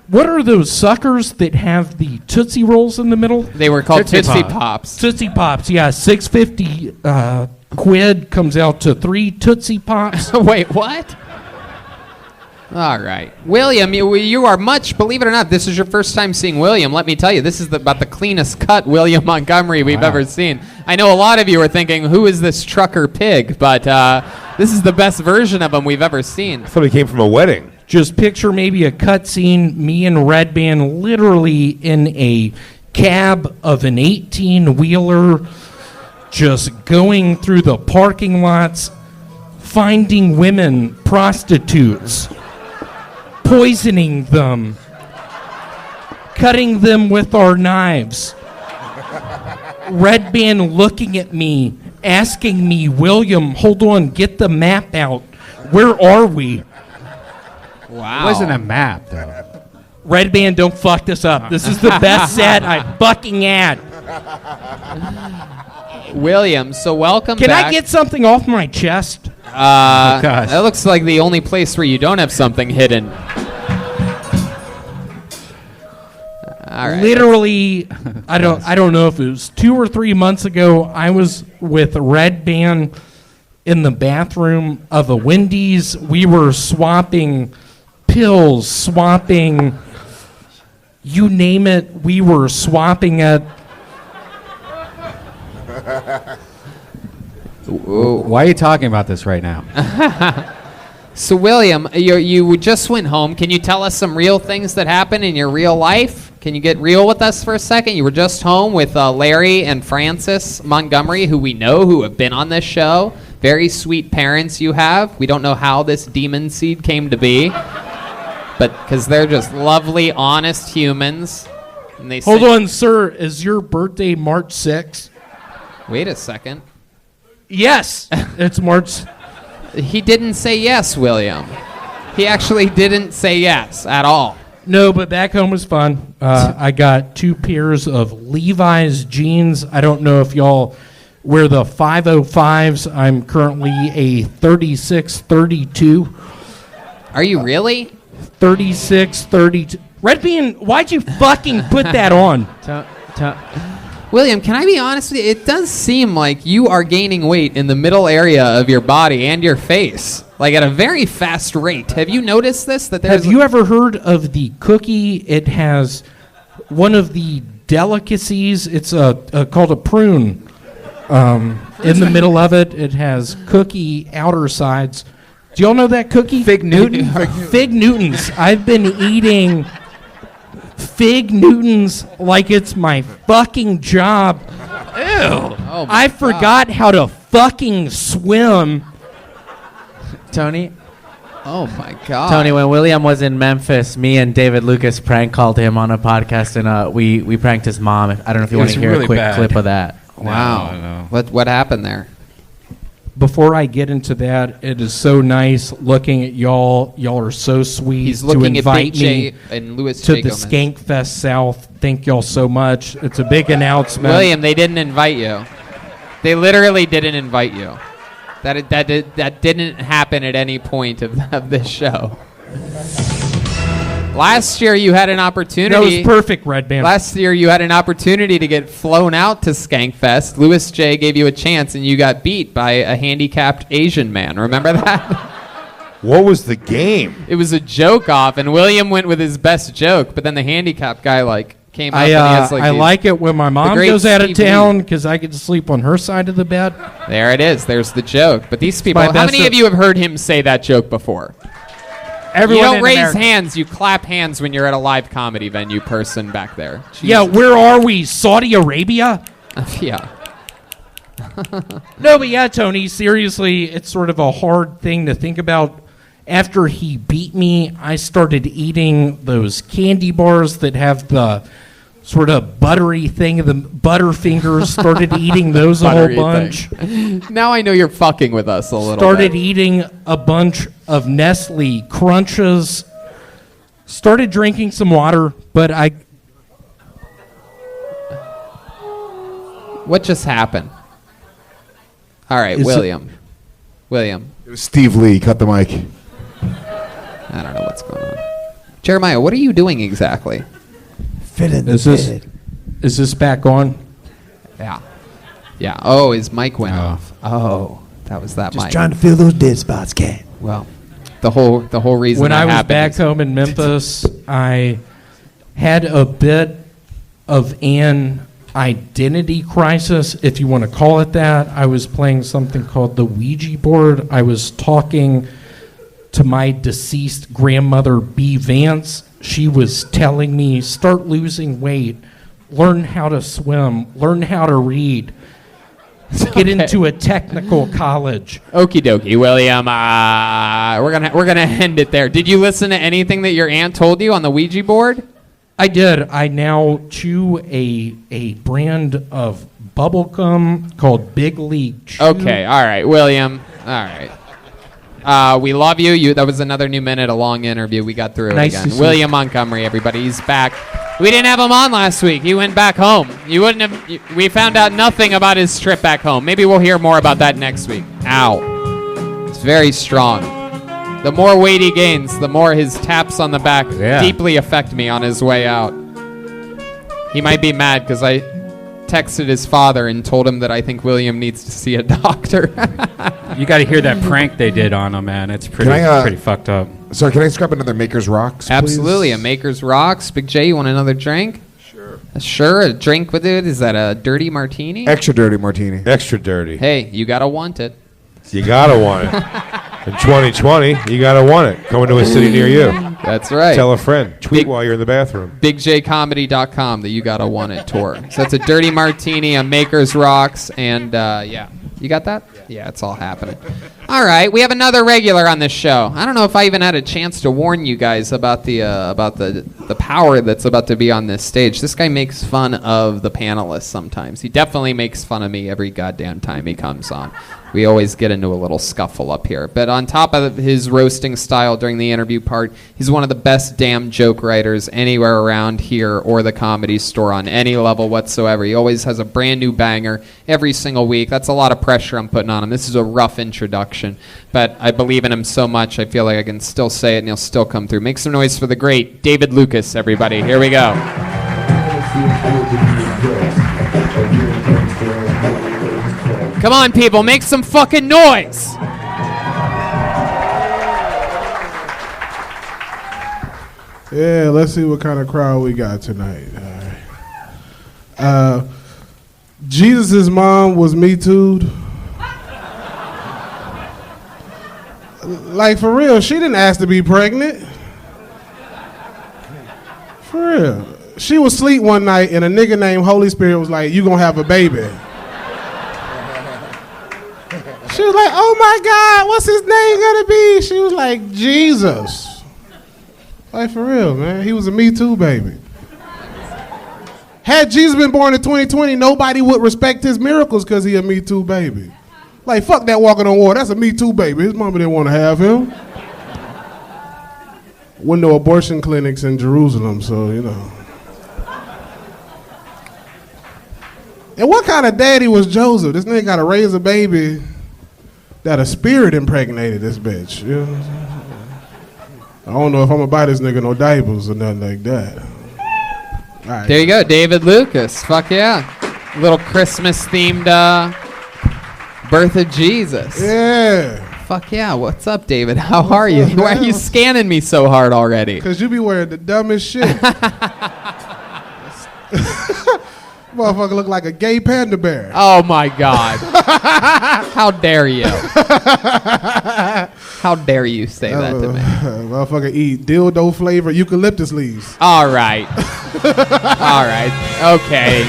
what are those suckers that have the Tootsie Rolls in the middle? They were called Tootsie Pops. Tootsie Pops, yeah. 650 quid comes out to 3 Tootsie Pops. Wait, what? All right. William, you are much, believe it or not, this is your first time seeing William. Let me tell you, this is about the cleanest cut William Montgomery we've ever seen. I know a lot of you are thinking, who is this trucker pig? But this is the best version of him we've ever seen. I thought he came from a wedding. Just picture maybe a cut scene, me and Redban literally in a cab of an 18-wheeler, just going through the parking lots, finding women, prostitutes, poisoning them, cutting them with our knives. Redban looking at me, asking me, "William, hold on, get the map out. Where are we?" Wow. It wasn't a map, though. Redban, don't fuck this up. This is the best set I fucking had. William, so welcome Can back. I get something off my chest? gosh. That looks like the only place where you don't have something hidden. All right. Literally, I don't know if it was 2 or 3 months ago, I was with Redban in the bathroom of a Wendy's. We were swapping pills, swapping, you name it, we were swapping it. Why are you talking about this right now? So, William, you just went home. Can you tell us some real things that happened in your real life? Can you get real with us for a second? You were just home with Larry and Francis Montgomery, who we know, who have been on this show. Very sweet parents you have. We don't know how this demon seed came to be, but because they're just lovely, honest humans. And they Hold on, sir. Is your birthday March 6th? Wait a second. Yes, it's March. He didn't say yes, William. He actually didn't say yes at all. No, but back home was fun. I got 2 pairs of Levi's jeans. I don't know if y'all wear the 505s. I'm currently a 36-32. Are you really? 36-32. Redban, why'd you fucking put that on? William, can I be honest with you? It does seem like you are gaining weight in the middle area of your body and your face, like at a very fast rate. Have you noticed this? Have you ever heard of the cookie? It has one of the delicacies. It's called a prune. In the middle of it, it has cookie outer sides. Do y'all know that cookie? Fig Newton? Fig Newtons. I've been eating Fig Newtons like it's my fucking job. Ew. Oh I forgot how to fucking swim. Tony? Oh, my God. Tony, when William was in Memphis, me and David Lucas prank called him on a podcast, and we pranked his mom. I don't know if you want to hear a quick clip of that. Wow. No. What happened there? Before I get into that, it is so nice looking at y'all. Y'all are so sweet. He's to looking at invite Big me J and Louis to J. the Gomez. Skankfest South. Thank y'all so much. It's a big announcement. William, they didn't invite you. They literally didn't invite you. That didn't happen at any point of this show. Last year you had an opportunity. That was perfect, Redban. Last year you had an opportunity to get flown out to Skankfest. Louis J gave you a chance and you got beat by a handicapped Asian man. Remember that? What was the game? It was a joke off, and William went with his best joke, but then the handicapped guy came up and he has I like it when my mom great goes out of Steve town because I get to sleep on her side of the bed. There it is. There's the joke. But these people, my how best many of you have heard him say that joke before? Everyone you don't in raise America. hands, you clap hands when you're at a live comedy venue, person back there. Yeah, where are we? Saudi Arabia? Yeah. No, but yeah, Tony, seriously, it's sort of a hard thing to think about. After he beat me, I started eating those candy bars that have the sort of buttery thing, the Butterfingers. Started eating those a whole bunch. Now I know you're fucking with us a little Started bit. eating a bunch of Nestle Crunches. Started drinking some water, but What just happened? All right, William. William. It was Steve Lee. Cut the mic. I don't know what's going on. Jeremiah, what are you doing exactly? Filling the Is this back on? Yeah. Yeah. Oh, his mic went off. Oh, that was that Just mic. trying to fill those dead spots, cat. Well, the whole reason When that I was happened back is- home in Memphis, I had a bit of an identity crisis, if you want to call it that. I was playing something called the Ouija board. I was talking to my deceased grandmother, B. Vance. She was telling me, start losing weight, learn how to swim, learn how to read, get into a technical college. Okie dokie, William. We're gonna end it there. Did you listen to anything that your aunt told you on the Ouija board? I did. I now chew a brand of bubble gum called Big League Chew. Okay, all right, William. All right. We love you. That was another new minute, a long interview. We got through it Nice to again. see William Montgomery, everybody. He's back. We didn't have him on last week. He went back home. You wouldn't have. We found out nothing about his trip back home. Maybe we'll hear more about that next week. Ow. It's very strong. The more weight he gains, the more his taps on the back deeply affect me on his way out. He might be mad because I texted his father and told him that I think William needs to see a doctor. You got to hear that prank they did on him, man. It's pretty pretty fucked up. Sorry, can I scrap another Maker's Rocks, please? Absolutely, a Maker's Rocks. Big J, you want another drink? Sure, a drink with it. Is that a dirty martini? Extra dirty martini. Extra dirty. Hey, you gotta want it. You gotta want it. In 2020, you gotta want it. Coming to a city near you. That's right. Tell a friend. Tweet while you're in the bathroom. BigJComedy.com, the You Gotta Want It tour. So that's a dirty martini, a Maker's Rocks, and yeah. You got that? Yeah, it's all happening. All right, we have another regular on this show. I don't know if I even had a chance to warn you guys about the power that's about to be on this stage. This guy makes fun of the panelists sometimes. He definitely makes fun of me every goddamn time he comes on. We always get into a little scuffle up here. But on top of his roasting style during the interview part, he's one of the best damn joke writers anywhere around here or the Comedy Store on any level whatsoever. He always has a brand new banger every single week. That's a lot of pressure I'm putting on him. This is a rough introduction, but I believe in him so much I feel like I can still say it and he'll still come through. Make some noise for the great David Lucas, everybody. Here we go. Come on, people, make some fucking noise. Yeah, let's see what kind of crowd we got tonight. All right. Jesus' mom was Me Too'd. Like, for real, she didn't ask to be pregnant. For real. She was asleep one night, and a nigga named Holy Spirit was like, you gonna have a baby. She was like, oh my God, what's his name gonna be? She was like, Jesus. Like, for real, man. He was a Me Too baby. Had Jesus been born in 2020, nobody would respect his miracles because he a Me Too baby. Like, fuck that walking on water. That's a Me Too baby. His mama didn't want to have him. Went to abortion clinics in Jerusalem, so, you know. And what kind of daddy was Joseph? This nigga got to raise a baby that a spirit impregnated this bitch. You know? I don't know if I'm going to buy this nigga no diapers or nothing like that. All right. There you go, David Lucas. Fuck yeah. Little Christmas-themed birth of Jesus. Yeah. Fuck yeah. What's up, David? How are you? Why are you scanning me so hard already? Because you be wearing the dumbest shit. Motherfucker look like a gay panda bear. Oh, my God. How dare you? How dare you say that to me? Motherfucker eat dildo flavor eucalyptus leaves. All right. All right. Okay.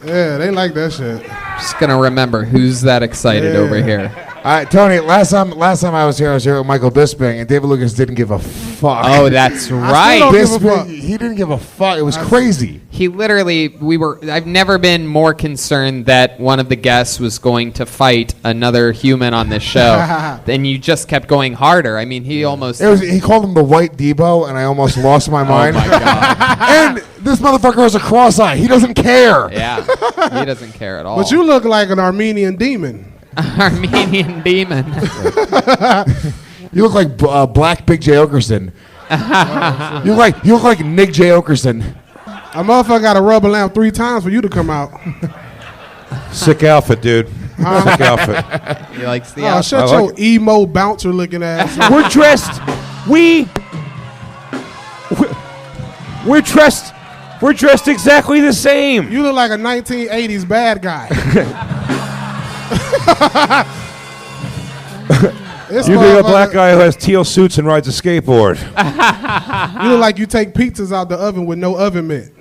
Yeah, they like that shit. Just gonna remember who's that excited over here. All right, Tony. Last time I was here with Michael Bisping, and David Lucas didn't give a fuck. Oh, that's right. Bisping, he didn't give a fuck. It was crazy. He literally, I've never been more concerned that one of the guests was going to fight another human on this show. And you just kept going harder. I mean, he almost. He called him the White Debo, and I almost lost my mind. Oh my God. And this motherfucker has a cross eye. He doesn't care. Yeah, he doesn't care at all. But you look like an Armenian demon. Armenian demon. You look like Black Big J. Oakerson. you look like Nick J. Oakerson. A motherfucker got to rub a lamp 3 times for you to come out. Sick outfit, dude. Sick outfit. He likes the outfit. Shut your emo bouncer looking ass. We're dressed. We're dressed exactly the same. You look like a 1980s bad guy. You think a black guy who has teal suits and rides a skateboard. You look like you take pizzas out the oven with no oven mitt.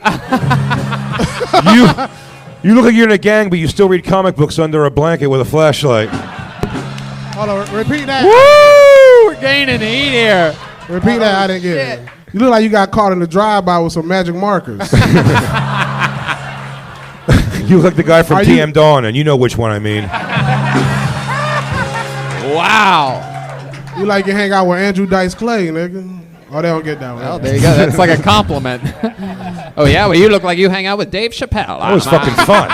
You look like you're in a gang, but you still read comic books under a blanket with a flashlight. Hold on, repeat that. Woo! We're gaining heat here. Repeat that. I didn't get it. You look like you got caught in the drive-by with some magic markers. You look like the guy from TM Dawn, and you know which one I mean. Wow. You like you hang out with Andrew Dice Clay, nigga. Oh, they don't get that one. Oh, there you go. That's like a compliment. Oh, yeah? Well, you look like you hang out with Dave Chappelle. That was fucking fun.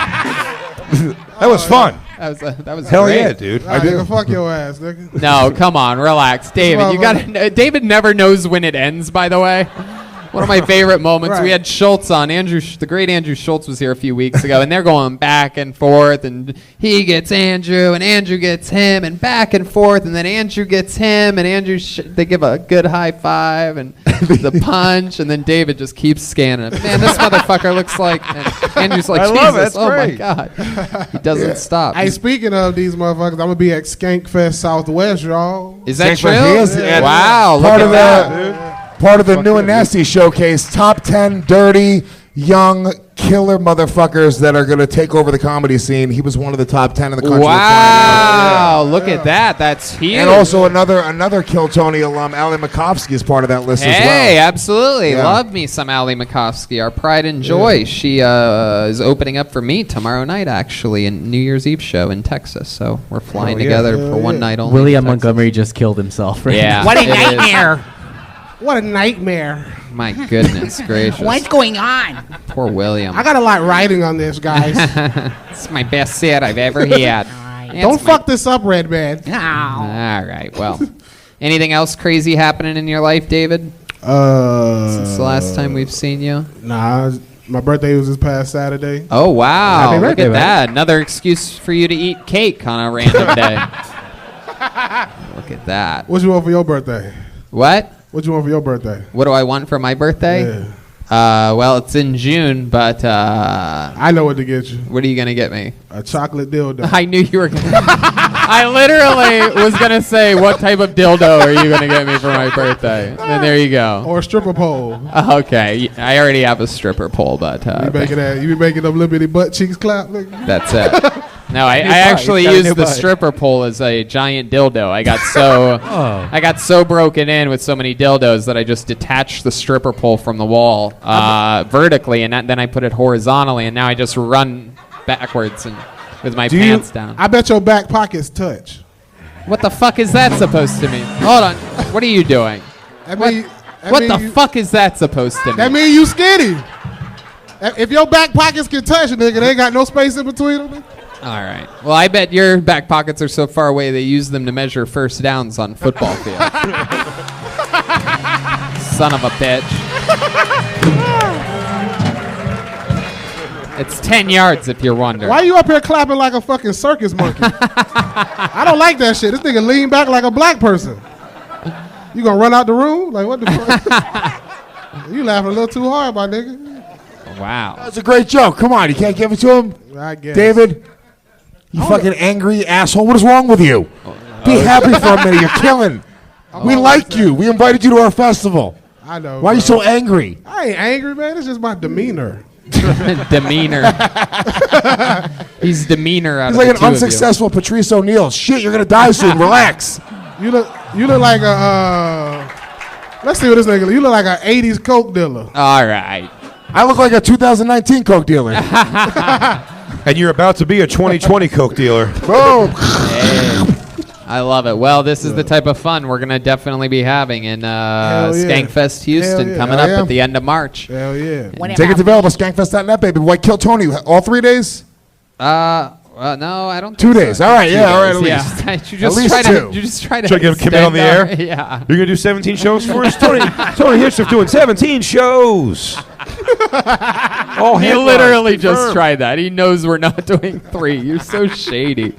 That was fun. That was hell great. yeah, dude. I didn't fuck your ass, nigga. No, come on, relax, David. You got David never knows when it ends. By the way, one of my favorite moments. Right. We had Schultz on. The great Andrew Schultz was here a few weeks ago, and they're going back and forth, and he gets Andrew, and Andrew gets him, and back and forth, and then Andrew gets him, and Andrew they give a good high five and the punch, and then David just keeps scanning him. Man, this motherfucker looks like. And Andrew's like, I Jesus, love it. That's oh great. my God, he doesn't stop. Hey, speaking of these motherfuckers, I'm gonna be at Skankfest Southwest, y'all. Is that true? Yeah. Wow, Part look of at that. Part of the New and Nasty showcase, top 10 dirty, young, killer motherfuckers that are going to take over the comedy scene. He was one of the top 10 in the country. Wow, look at that. That's huge. And also another Kill Tony alum, Ali Makovsky, is part of that list as well. Hey, absolutely. Yeah. Love me some Ali Makovsky, our pride and joy. She is opening up for me tomorrow night, actually, in New Year's Eve show in Texas. So we're flying together for one night only. William Montgomery just killed himself. Right? Yeah. What a nightmare. What a nightmare. My goodness gracious. What's going on? Poor William. I got a lot writing on this, guys. It's my best set I've ever had. Don't fuck this up, Redban. All right. Well, anything else crazy happening in your life, David? Since the last time we've seen you? Nah, my birthday was this past Saturday. Oh, wow. Happy Look birthday, at man. that. Another excuse for you to eat cake on a random day. Look at that. What you want for your birthday? What? What you want for your birthday? What do I want for my birthday? Yeah. Well, it's in June, but I know what to get you. What are you going to get me? A chocolate dildo. I knew you were going to. I literally was going to say, what type of dildo are you going to get me for my birthday? And there you go. Or a stripper pole. Okay. I already have a stripper pole, but... You be making them little bitty butt cheeks clap? Nigga? That's it. No, I actually used the stripper pole as a giant dildo. I got so broken in with so many dildos that I just detached the stripper pole from the wall vertically, and then I put it horizontally, and now I just run backwards and with my pants down. I bet your back pockets touch. What the fuck is that supposed to mean? Hold on. What are you doing? What the fuck is that supposed to mean? That mean you skinny. If your back pockets can touch a nigga, they ain't got no space in between them. All right. Well, I bet your back pockets are so far away they use them to measure first downs on football field. Son of a bitch. It's 10 yards if you're wondering. Why you up here clapping like a fucking circus monkey? I don't like that shit. This nigga lean back like a black person. You gonna run out the room? Like, what the fuck? You laughing a little too hard, my nigga. Wow. That's a great joke. Come on, you can't give it to him? I guess. David, you fucking angry asshole. What is wrong with you? Be happy for a minute. You're killing. We like you. We invited you to our festival. I know. Why are you so angry? I ain't angry, man. It's just my demeanor. Demeanor. He's demeanor out He's of like the an two of you. unsuccessful Patrice O'Neal. Shit, you're gonna die soon. Relax. You look like a. Let's see what this nigga. You look like an '80s coke dealer. All right. I look like a 2019 coke dealer. And you're about to be a 2020 coke dealer. Boom. I love it. Well, this is the type of fun we're going to definitely be having in Skankfest Houston coming up at the end of March. Hell yeah. Tickets available, skankfest.net, baby. White Kill Tony, all 3 days? No, I don't. 2 days. All right, yeah, all right, at least. Yeah. You just At least try two. You just try to Try to get him on the air? Yeah. You're going to do 17 shows for us? Tony Hinchcliffe doing 17 shows. Oh, He literally just tried that. He knows we're not doing 3. You're so shady.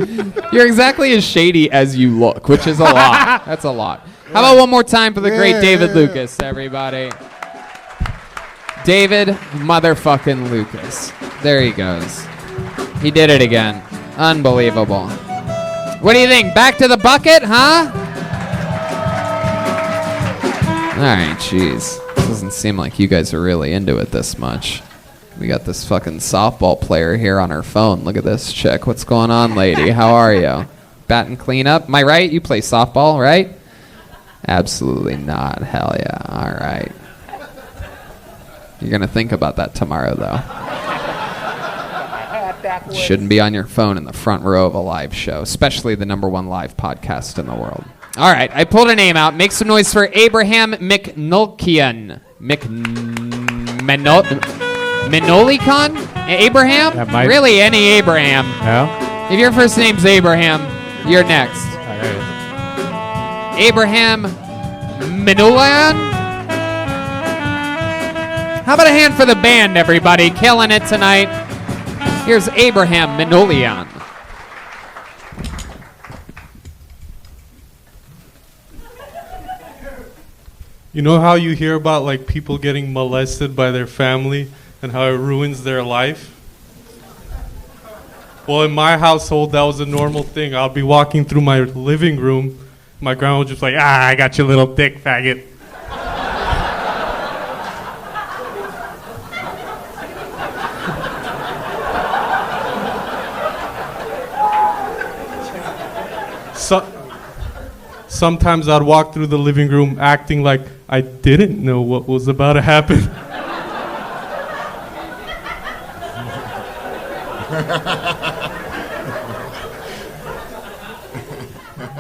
You're exactly as shady as you look, which is a lot. That's a lot. How about one more time for the great David Lucas, everybody? David motherfucking Lucas. There he goes. He did it again. Unbelievable. What do you think? Back to the bucket, huh? All right, jeez. Doesn't seem like you guys are really into it this much. We got this fucking softball player here on her phone. Look at this chick. What's going on, lady? How are you? Batting cleanup? Am I right? You play softball, right? Absolutely not. Hell yeah. All right. You're going to think about that tomorrow, though. Shouldn't be on your phone in the front row of a live show, especially the ¡1 live podcast in the world. All right, I pulled a name out. Make some noise for Abraham McNulkian. Minolikon? Abraham? Really, any Abraham. No? If your first name's Abraham, you're next. Abraham Minulian? How about a hand for the band, everybody? Killing it tonight. Here's Abraham Minulian. You know how you hear about like people getting molested by their family and how it ruins their life? Well, in my household, that was a normal thing. I'll be walking through my living room. My grandma was just like, I got your little dick, faggot. Sometimes I'd walk through the living room acting like I didn't know what was about to happen.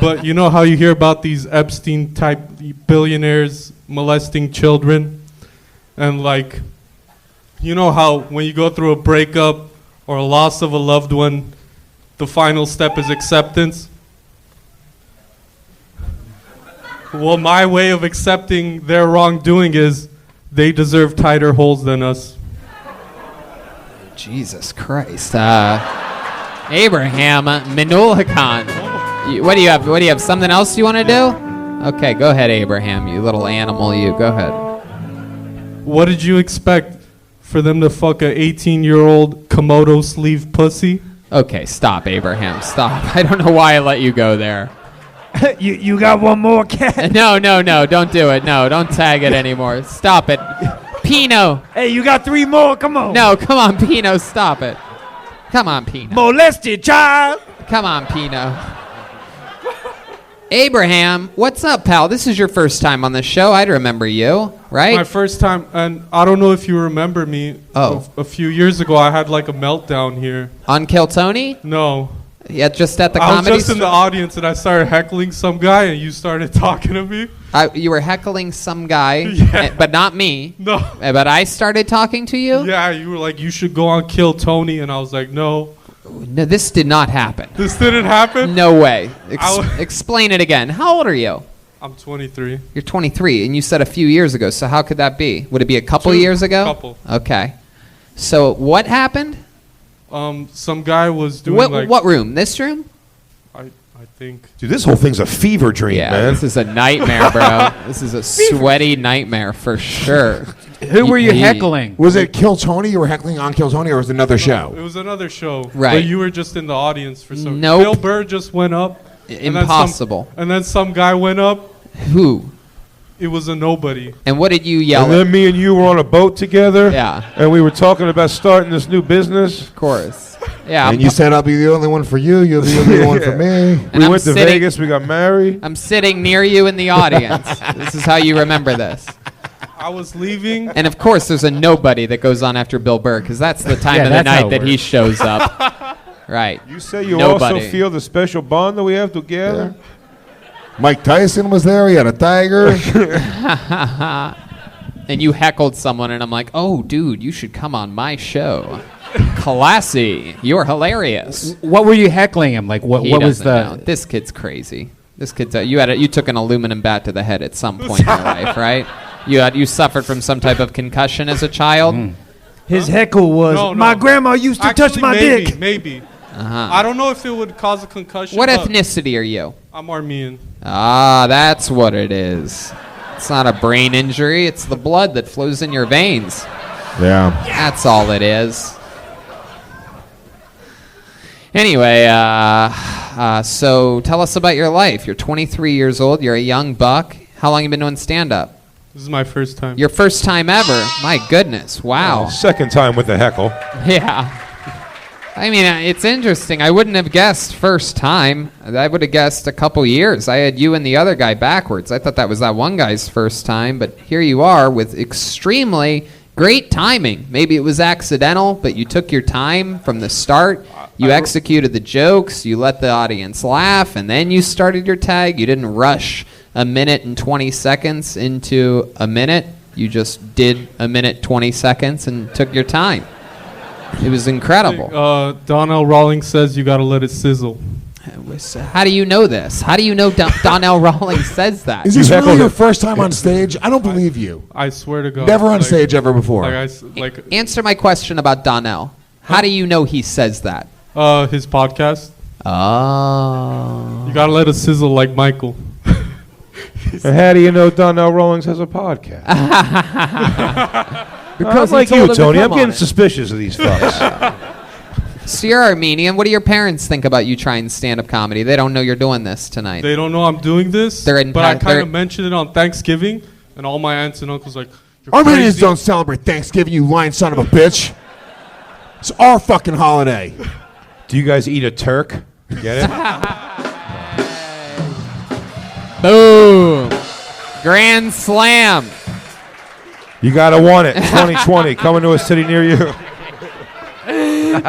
But you know how you hear about these Epstein-type billionaires molesting children? And like, you know how when you go through a breakup or a loss of a loved one, the final step is acceptance? Well, my way of accepting their wrongdoing is they deserve tighter holes than us. Jesus Christ. Abraham Minulikan. What do you have? What do you have? Something else you want to do? Okay, go ahead, Abraham, you little animal, you. Go ahead. What did you expect? For them to fuck a 18-year-old Komodo sleeve pussy? Okay, stop, Abraham. Stop. I don't know why I let you go there. You got one more, cat? No, don't do it. No, don't tag it anymore. Stop it. Pino. Hey, you got 3 more? Come on. No, come on, Pino. Stop it. Come on, Pino. Molested child. Come on, Pino. Abraham, what's up, pal? This is your first time on the show. I'd remember you, right? My first time, and I don't know if you remember me. Oh. A few years ago, I had like a meltdown here. On Kill Tony? No. Yeah, just at the I was comedy just in the audience, and I started heckling some guy, and you started talking to me. You were heckling some guy, but not me. No. But I started talking to you? Yeah, you were like, you should go on Kill Tony, and I was like, no. No, this did not happen. This didn't happen? No way. Explain it again. How old are you? I'm 23. You're 23, and you said a few years ago, so how could that be? Would it be a couple years ago? Couple. Okay. So what happened? Some guy was doing what room? This room? I think. Dude, this whole thing's a fever dream, man. This is a nightmare, bro. This is a sweaty nightmare for sure. Who were you heckling? Was it Kill Tony? You were heckling on Kill Tony, or was it another show? It was another show. Right. But you were just in the audience for some. Nope. Bill Burr just went up. Impossible. And then some guy went up. Who? it was a nobody. And what did you yell And then me and you were on a boat together. Yeah. And we were talking about starting this new business. Of course. Yeah. And you said I'll be the only one for you. You'll be the only one for me. We went to Vegas. We got married. I'm sitting near you in the audience. This is how you remember this. I was leaving. And of course, there's a nobody that goes on after Bill Burr because that's the time of the night that he shows up. Right. You say you Nobody. also feel the special bond that we have together? Yeah. Mike Tyson was there. He had a tiger. And you heckled someone, and I'm like, oh, dude, you should come on my show. Classy. You're hilarious. What were you heckling him? Like, what was the... know. This kid's crazy. This kid's... you took an aluminum bat to the head at some point in your life, right? You suffered from some type of concussion as a child? His heckle was, my grandma used to touch my dick. Maybe. I don't know if it would cause a concussion. What ethnicity are you? I'm Armenian. Ah, that's what it is. It's not a brain injury. It's the blood that flows in your veins. Yeah. That's all it is. Anyway, so tell us about your life. You're 23 years old. You're a young buck. How long have you been doing stand-up? This is my first time. Your first time ever? My goodness. Wow. Second time with the heckle. Yeah. I mean, it's interesting. I wouldn't have guessed first time. I would have guessed a couple years. I had you and the other guy backwards. I thought that was that one guy's first time, but here you are with extremely great timing. Maybe it was accidental, but you took your time from the start. You executed the jokes. You let the audience laugh, and then you started your tag. You didn't rush a minute and 20 seconds into a minute. You just did a minute, 20 seconds and took your time. It was incredible. Donnell Rawlings says you got to let it sizzle. How do you know this? How do you know Donnell Rawlings says that? Is this really your first time on stage? I don't believe you. I swear to God. Never on stage ever before. Answer my question about Donnell. How do you know he says that? His podcast. Oh. You got to let it sizzle like Michael. And how do you know Donnell Rawlings has a podcast? Because I'm like he told you, him to Tony. come I'm getting on it. suspicious of these fucks. So you're Armenian. What do your parents think about you trying stand-up comedy? They don't know you're doing this tonight. They don't know I'm doing this, They're in but I pa- kind they're- of mentioned it on Thanksgiving, and all my aunts and uncles like, "You're Armenians crazy." don't celebrate Thanksgiving, you lying son of a bitch. It's our fucking holiday. Do you guys eat a Turk? Get it? Boom. Grand slam. You gotta want it. 2020 coming to a city near you.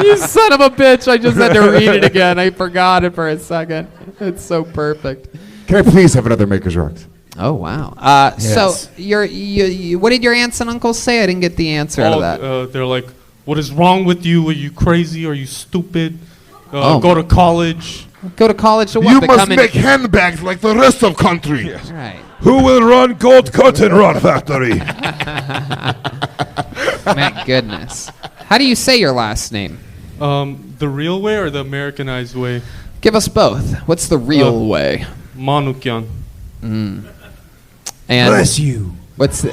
You son of a bitch. I just had to read it again. I forgot it for a second. It's so perfect. Can I please have another Maker's Rocks? Oh, wow. Yes. So you what did your aunts and uncles say? I didn't get the answer to that. They're like, "What is wrong with you? Are you crazy? Are you stupid? Oh. Go to college." Go to college to what? You Become must make handbags like the rest of country. Right. Who will run Gold Cotton Rod Factory? My goodness. How do you say your last name? The real way or the Americanized way? Give us both. What's the real way? Manukyan. And Bless you. What's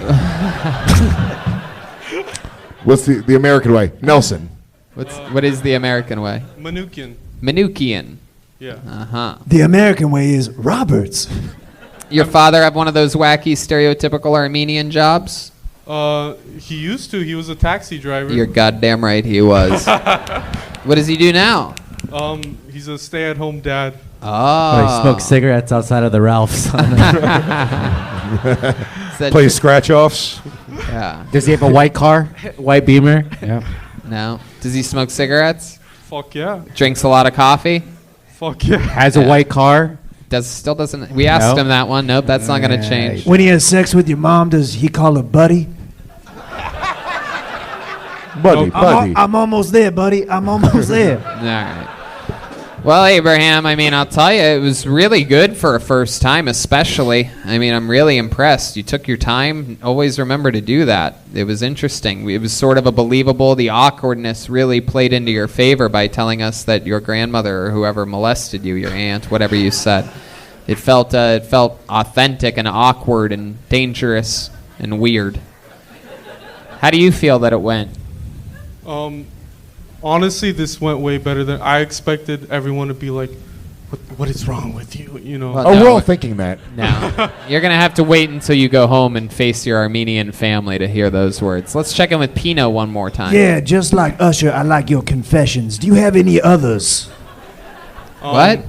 What's the American way? Nelson. what is the American way? Manukyan. Manukian. Yeah. Uh-huh. The American way is Roberts. Your father have one of those wacky, stereotypical Armenian jobs? He used to. He was a taxi driver. You're goddamn right he was. What does he do now? He's a stay-at-home dad. Oh. He smokes cigarettes outside of the Ralph's. Play scratch-offs. Yeah. Does he have a white car? White Beamer? Yeah. No. Does he smoke cigarettes? Fuck yeah. Drinks a lot of coffee? Fuck yeah. Has a white car? Still doesn't. We asked No. him that one. Nope, that's not going to change. When he has sex with your mom, does he call her buddy? Buddy, buddy. I'm almost there, buddy. I'm almost there. All right. Well, Abraham, I mean, I'll tell you, it was really good for a first time, especially. I mean, I'm really impressed. You took your time. Always remember to do that. It was interesting. It was sort of a believable. The awkwardness really played into your favor by telling us that your grandmother or whoever molested you, your aunt, whatever you said. It felt authentic and awkward and dangerous and weird. How do you feel that it went? Honestly, this went way better than I expected. Everyone to be like, what is wrong with you? You know. Well, Oh, no, we're all thinking that. No. You're going to have to wait until you go home and face your Armenian family to hear those words. Let's check in with Pino one more time. Yeah, just like Usher, I like your confessions. Do you have any others? What?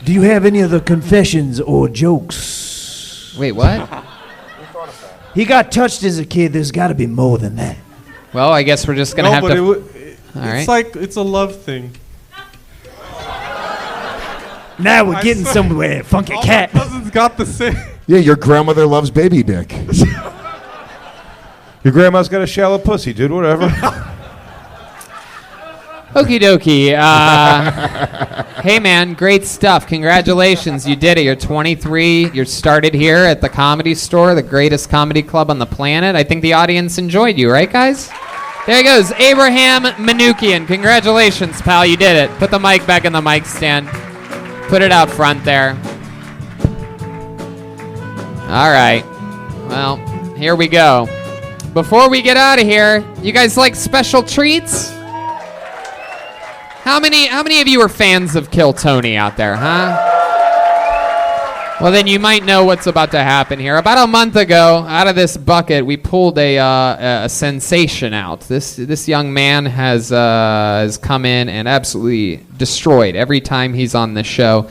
Do you have any other confessions or jokes? Wait, what? He got touched as a kid. There's got to be more than that. Well, I guess we're just going to have to... It's right. like it's a love thing. Now we're getting somewhere, funky All cat. my cousins got the same. Yeah, your grandmother loves baby dick. Your grandma's got a shallow pussy, dude. Whatever. Okie dokie. Hey, man, great stuff. Congratulations. You did it. You're 23. You're started here at the Comedy Store, the greatest comedy club on the planet. I think the audience enjoyed you, right, guys? There he goes, Abraham Manukian. Congratulations, pal. You did it. Put the mic back in the mic stand. Put it out front there. All right. Well, here we go. Before we get out of here, you guys like special treats? How many of you are fans of Kill Tony out there, huh? Well, then you might know what's about to happen here. About a month ago, out of this bucket, we pulled a sensation out. This young man has come in and absolutely destroyed every time he's on the show.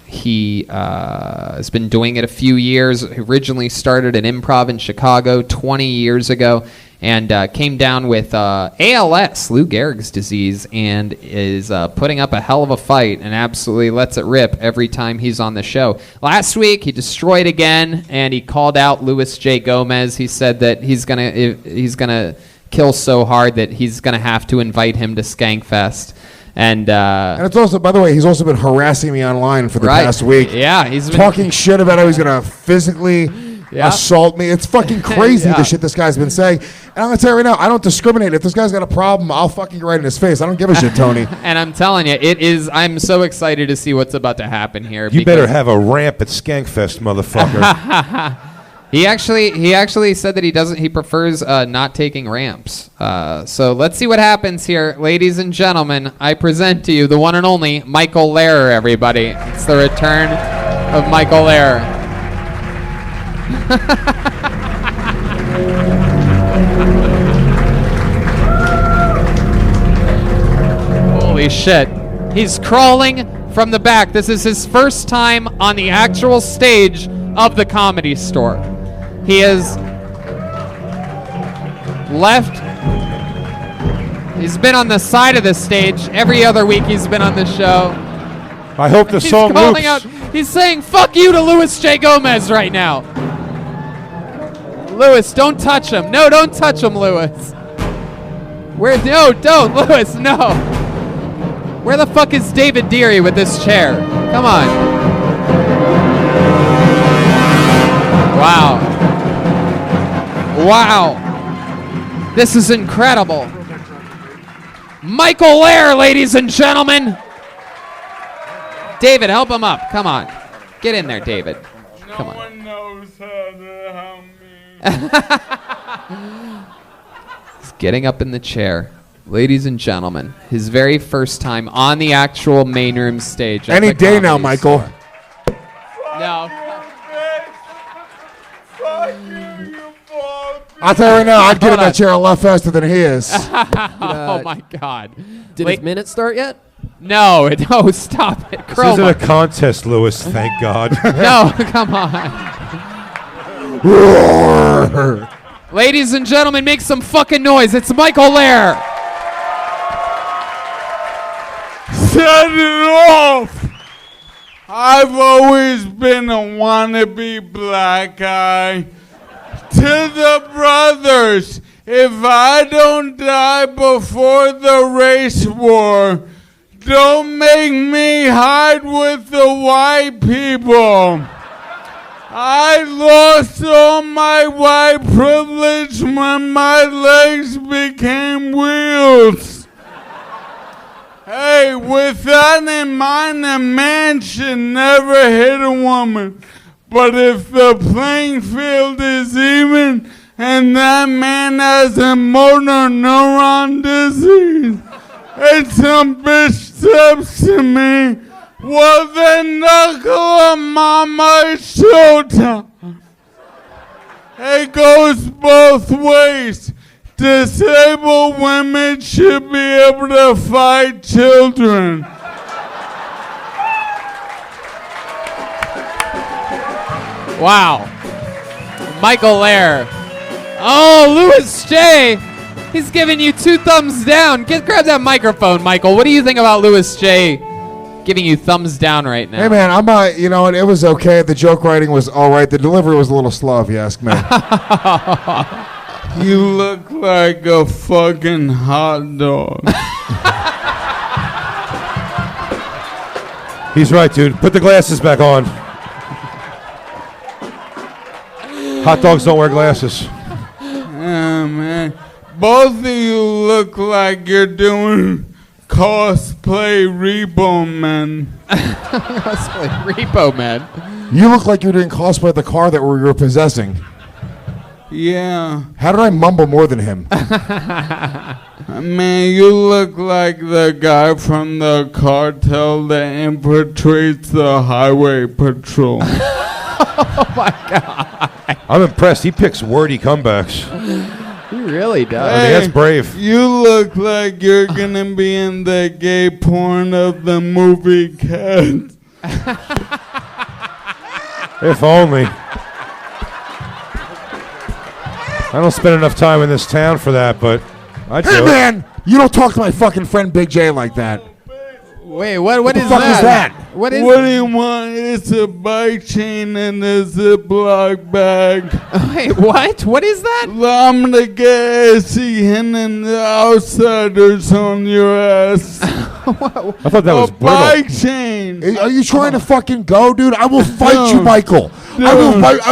He has been doing it a few years. He originally started an improv in Chicago 20 years ago and came down with ALS, Lou Gehrig's disease, and is putting up a hell of a fight and absolutely lets it rip every time he's on the show. Last week, he destroyed again, and he called out Louis J. Gomez. He said that he's gonna kill so hard that he's gonna have to invite him to Skankfest. And it's also, by the way, he's also been harassing me online for the past week. Yeah, he's been talking shit about how he's gonna physically assault me. It's fucking crazy the shit this guy's been saying. And I'm gonna tell you right now, I don't discriminate. If this guy's got a problem, I'll fucking get right in his face. I don't give a shit, Tony. And I'm telling you, I'm so excited to see what's about to happen here. You better have a ramp at Skankfest, motherfucker. He actually said that he prefers not taking ramps. So let's see what happens here. Ladies and gentlemen, I present to you the one and only Michael Lehrer, everybody. It's the return of Michael Lehrer. Holy shit. He's crawling from the back. This is his first time on the actual stage of the Comedy Store. He is left. He's been on the side of the stage. Every other week he's been on the show. I hope the song loops. Out. He's saying "fuck you" to Louis J. Gomez right now. Louis, don't touch him. No, don't touch him, Louis. No, don't, Louis. No. Where the fuck is David Deery with this chair? Come on. Wow. Wow. This is incredible. Michael Lehrer, ladies and gentlemen. David, help him up. Come on. Get in there, David. Come on. No one knows how to help me. He's getting up in the chair. Ladies and gentlemen, his very first time on the actual main room stage. Any day now, Michael. No. I'll tell you right now, I'd get in that chair a lot faster than he is. Oh my God! Did his minute start yet? No, stop it. This isn't a contest, Louis, thank God. No, come on. Ladies and gentlemen, make some fucking noise. It's Michael Lehrer. Set it off! I've always been a wannabe black guy. To the brothers, if I don't die before the race war, don't make me hide with the white people. I lost all my white privilege when my legs became wheels. Hey, with that in mind, a man should never hit a woman. But if the playing field is even and that man has a motor neuron disease, and some bitch steps to me Well, the knuckle of mama shoulder. It goes both ways. Disabled women should be able to fight children. Wow. Michael Lehrer. Oh, Louis J. He's giving you 2 thumbs down. Grab that microphone, Michael. What do you think about Louis J. giving you thumbs down right now? Hey, man, you know, it was okay. The joke writing was all right. The delivery was a little slow, if you ask me. You look like a fucking hot dog. He's right, dude. Put the glasses back on. Hot dogs don't wear glasses. Yeah, man. Both of you look like you're doing cosplay Repo Men. Cosplay Repo Men? You look like you're doing cosplay of the car that we were possessing. Yeah. How did I mumble more than him? Man, you look like the guy from the cartel that infiltrates the highway patrol. Oh, my God. I'm impressed. He picks wordy comebacks. He really does. I mean, that's brave. You look like you're going to be in the gay porn of the movie Cats. If only. I don't spend enough time in this town for that, but I do. Hey, man, you don't talk to my fucking friend Big J like that. Wait, what the is fuck that? is that? What is What do you want? It's a bike chain and a Ziploc bag. Wait, what? What is that? I'm the gassy hen and the outsiders on your ass. I thought that was brutal. Bike chain. Are you trying to fucking go, dude? I will fight you, Michael. I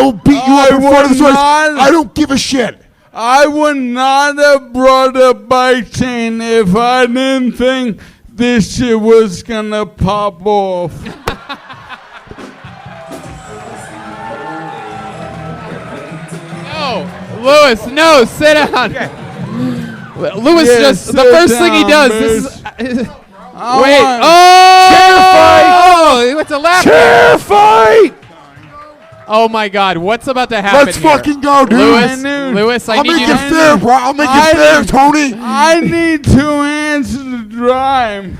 will beat you up in front of the stores. I don't give a shit. I would not have brought a bike chain if I didn't think this shit was gonna pop off. No, Louis, no, sit down. Okay. Louis Yeah, just the sit first thing he down, does. This is, Wait. Chair fight! Oh, he went to laugh. Chair fight! Oh my God, what's about to happen? Let's here? fucking go, dude. Louis, I I'll need make you it to fair, bro. I'll make it fair, Tony. I need 2 hands to drive.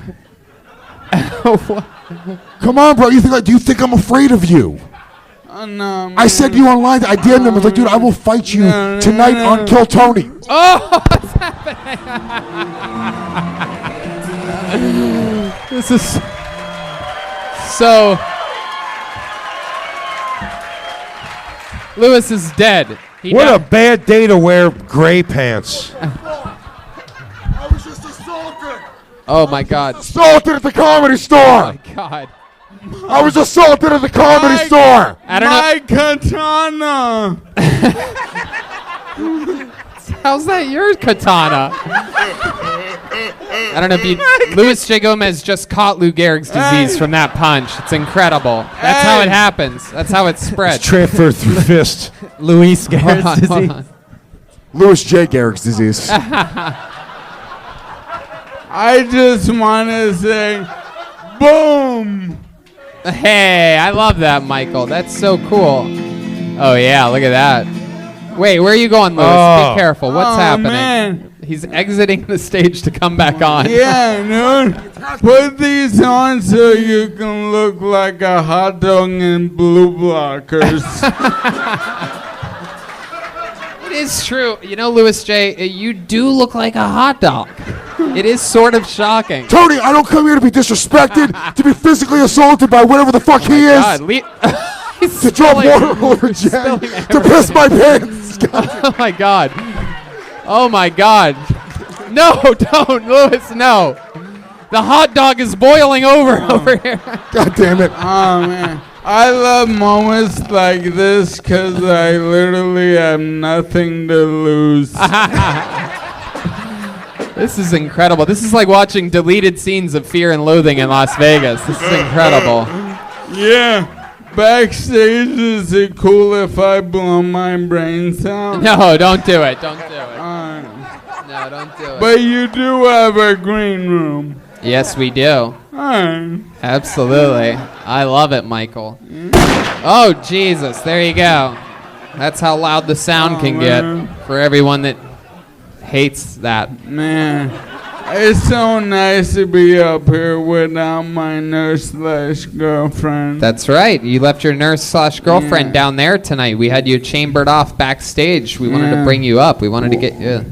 Come on, bro. Do you think I'm afraid of you? No, I said to you online. I DM'd him. I was like, dude, I will fight you tonight on Kill Tony. Oh, what's happening? This is so. Louis is dead. What a bad day to wear gray pants. I was just assaulted. Oh my God. Assaulted at the comedy store. Oh my God. I was assaulted at the comedy store. I don't My katana. How's that your katana? I don't know if you. Louis J. Gomez just caught Lou Gehrig's disease from that punch. It's incredible. That's how it happens. That's how it spreads. It's transferred through fist. Louis Gehrig's disease. Louis J. Gehrig's disease. I just want to say, boom. Hey, I love that, Michael. That's so cool. Oh yeah, look at that. Wait, where are you going, Louis? Oh. Be careful. What's happening? Man. He's exiting the stage to come back on. Yeah, dude. Put these on so you can look like a hot dog in blue blockers. It is true. You know, Louis J., you do look like a hot dog. It is sort of shocking. Tony, I don't come here to be disrespected, to be physically assaulted by whatever the fuck he is. God, to drop water over Jay, to piss my pants. Oh my God. Oh my God. No, don't, Louis, no. The hot dog is boiling over here. God damn it. Oh, man. I love moments like this because I literally have nothing to lose. This is incredible. This is like watching deleted scenes of Fear and Loathing in Las Vegas. This is incredible. Yeah. Backstage, is it cool if I blow my brains out? No, don't do it. Don't do it. No, don't do it. But you do have a green room. Yes, we do. Absolutely. I love it, Michael. Oh, Jesus. There you go. That's how loud the sound can get for everyone that hates that. Man, it's so nice to be up here without my nurse/girlfriend. That's right. You left your nurse/girlfriend down there tonight. We had you chambered off backstage. We wanted to bring you up. We wanted to get you.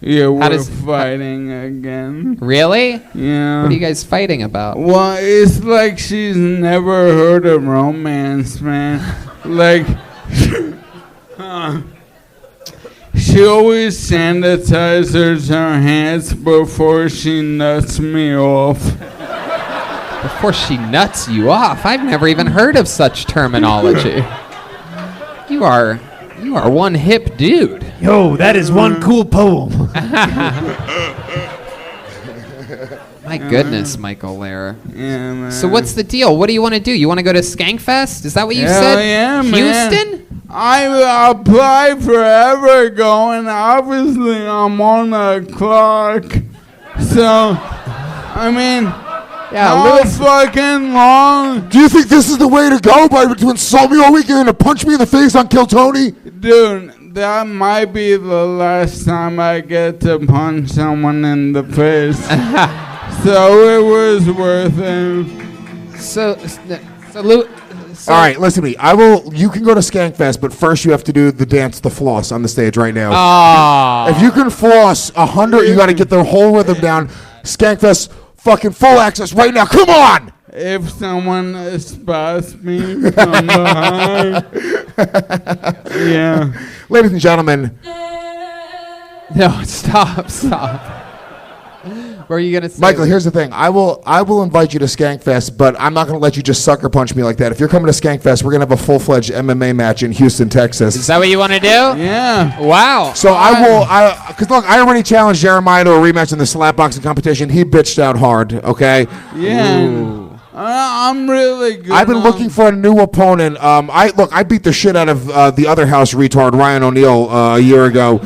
Yeah, we're fighting again. Really? Yeah. What are you guys fighting about? Well, it's like she's never heard of romance, man. Like, she always sanitizes her hands before she nuts me off. Before she nuts you off? I've never even heard of such terminology. You are one hip dude. Yo, that is one cool poem. My goodness, Michael Lehrer. Yeah, man. So what's the deal? What do you want to do? You want to go to Skankfest? Is that what you said? Yeah, Houston? Man. I applied forever ago, and obviously I'm on a clock. So, I mean, how fucking long? Do you think this is the way to go? To insult me all weekend and punch me in the face on Kill Tony? Dude, that might be the last time I get to punch someone in the face. So it was worth it. All right, listen to me. You can go to Skankfest, but first you have to do the dance, the floss on the stage right now. Oh. If you can floss 100, you got to get the whole rhythm down. Skankfest, fucking full access right now. Come on! If someone spots me from behind. Yeah. Ladies and gentlemen. No, stop. What are you going to say? Michael, here's the thing. I will invite you to Skankfest, but I'm not going to let you just sucker punch me like that. If you're coming to Skankfest, we're going to have a full-fledged MMA match in Houston, Texas. Is that what you want to do? Yeah. Wow. So because look, I already challenged Jeremiah to a rematch in the slapboxing competition. He bitched out hard, okay? Yeah. I'm really good. I've been looking for a new opponent. I beat the shit out of the other house retard, Ryan O'Neal, a year ago.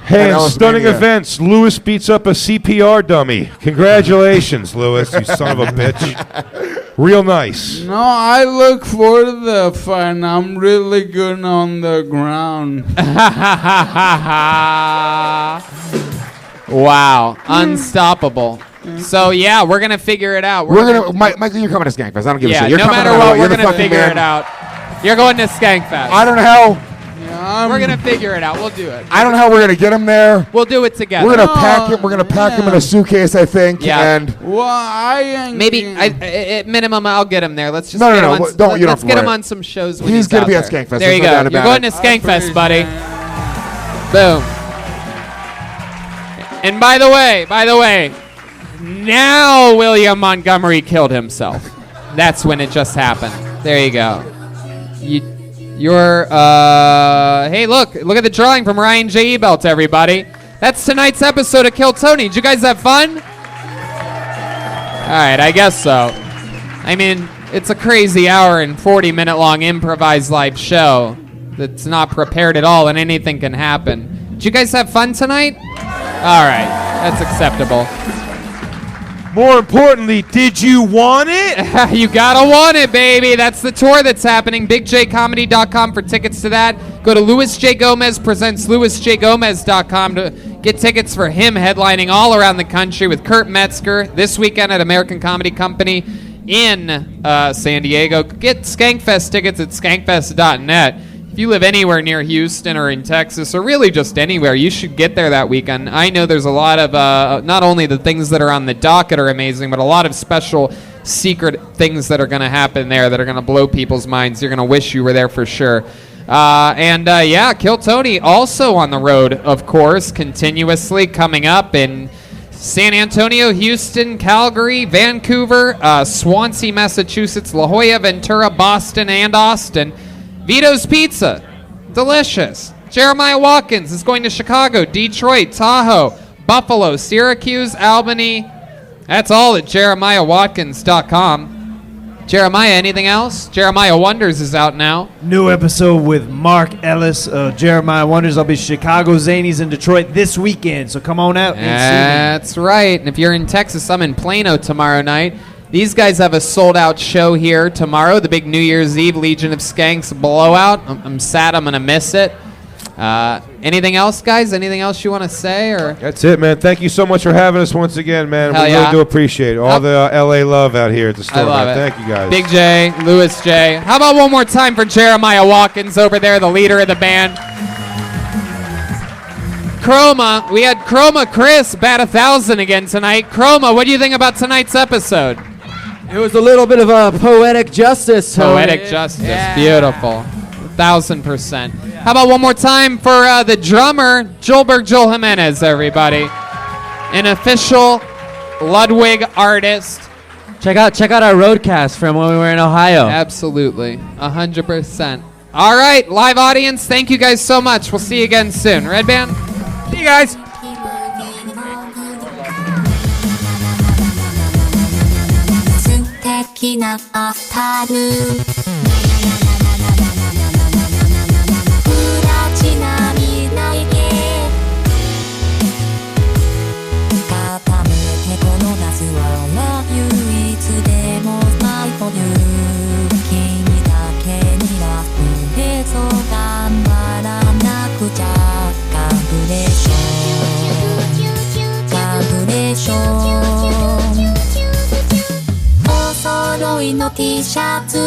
Hey, in stunning events, Lewis beats up a CPR dummy. Congratulations, Lewis, you son of a bitch. Real nice. No, I look forward to the fight. I'm really good on the ground. Wow. Unstoppable. So, yeah, we're going to figure it out. Michael, you're coming to Skankfest. I don't give a shit. No matter what, we're going to figure it out. You're going to Skankfest. I don't know how. We're going to figure it out. We'll do it. I don't know how we're going to get him there. We'll do it together. We're going to pack him. We're going to pack him in a suitcase, I think. Yeah. And maybe at minimum I'll get him there. Let's just let's get him on some shows. When he's going to be at Skankfest. There you go. You're going to Skankfest, buddy. Boom. And by the way, now William Montgomery killed himself. That's when it just happened. There you go. Hey, look at the drawing from Ryan J. Ebelt, everybody. That's tonight's episode of Kill Tony. Did you guys have fun? All right, I guess so. I mean, it's a crazy hour and 40-minute long improvised live show that's not prepared at all, and anything can happen. Did you guys have fun tonight? All right, that's acceptable. More importantly, did you want it? You gotta want it, baby. That's the tour that's happening. BigJComedy.com for tickets to that. Go to Louis J. Gomez presents LouisJGomez.com to get tickets for him headlining all around the country with Kurt Metzger this weekend at American Comedy Company in San Diego. Get Skankfest tickets at skankfest.net. If you live anywhere near Houston or in Texas or really just anywhere, you should get there that weekend. I know there's a lot of, not only the things that are on the docket are amazing, but a lot of special secret things that are going to happen there that are going to blow people's minds. You're going to wish you were there for sure. Kill Tony also on the road, of course, continuously coming up in San Antonio, Houston, Calgary, Vancouver, Swansea, Massachusetts, La Jolla, Ventura, Boston, and Austin. Vito's Pizza, delicious. Jeremiah Watkins is going to Chicago, Detroit, Tahoe, Buffalo, Syracuse, Albany. That's all at JeremiahWatkins.com. Jeremiah, anything else? Jeremiah Wonders is out now. New episode with Mark Ellis of Jeremiah Wonders. I'll be Chicago Zanies in Detroit this weekend, so come on out and see me. That's right. And if you're in Texas, I'm in Plano tomorrow night. These guys have a sold-out show here tomorrow, the big New Year's Eve Legion of Skanks blowout. I'm sad I'm going to miss it. Anything else, guys? Anything else you want to say? Or That's it, man. Thank you so much for having us once again, man. Hell We yeah. really do appreciate it. All the LA love out here at the store, I love man. it. Thank you, guys. Big J, Louis J. How about one more time for Jeremiah Watkins over there, the leader of the band? Chroma, we had Chroma Chris bat 1,000 again tonight. Chroma, what do you think about tonight's episode? It was a little bit of a poetic justice. Poetic justice, beautiful. 1,000%. How about one more time for the drummer, Joel Jimenez, everybody. An official Ludwig artist. Check out our roadcast from when we were in Ohio. Absolutely, 100%. All right, live audience, thank you guys so much. We'll see you again soon. Redban, see you guys. 素敵なアフタヌーンプラチナ見ないで傾けてこの夏は唯一でもないという君だけにラフでそう頑張らなくちゃカンプレーションカンプレーションお揃いの T シャツ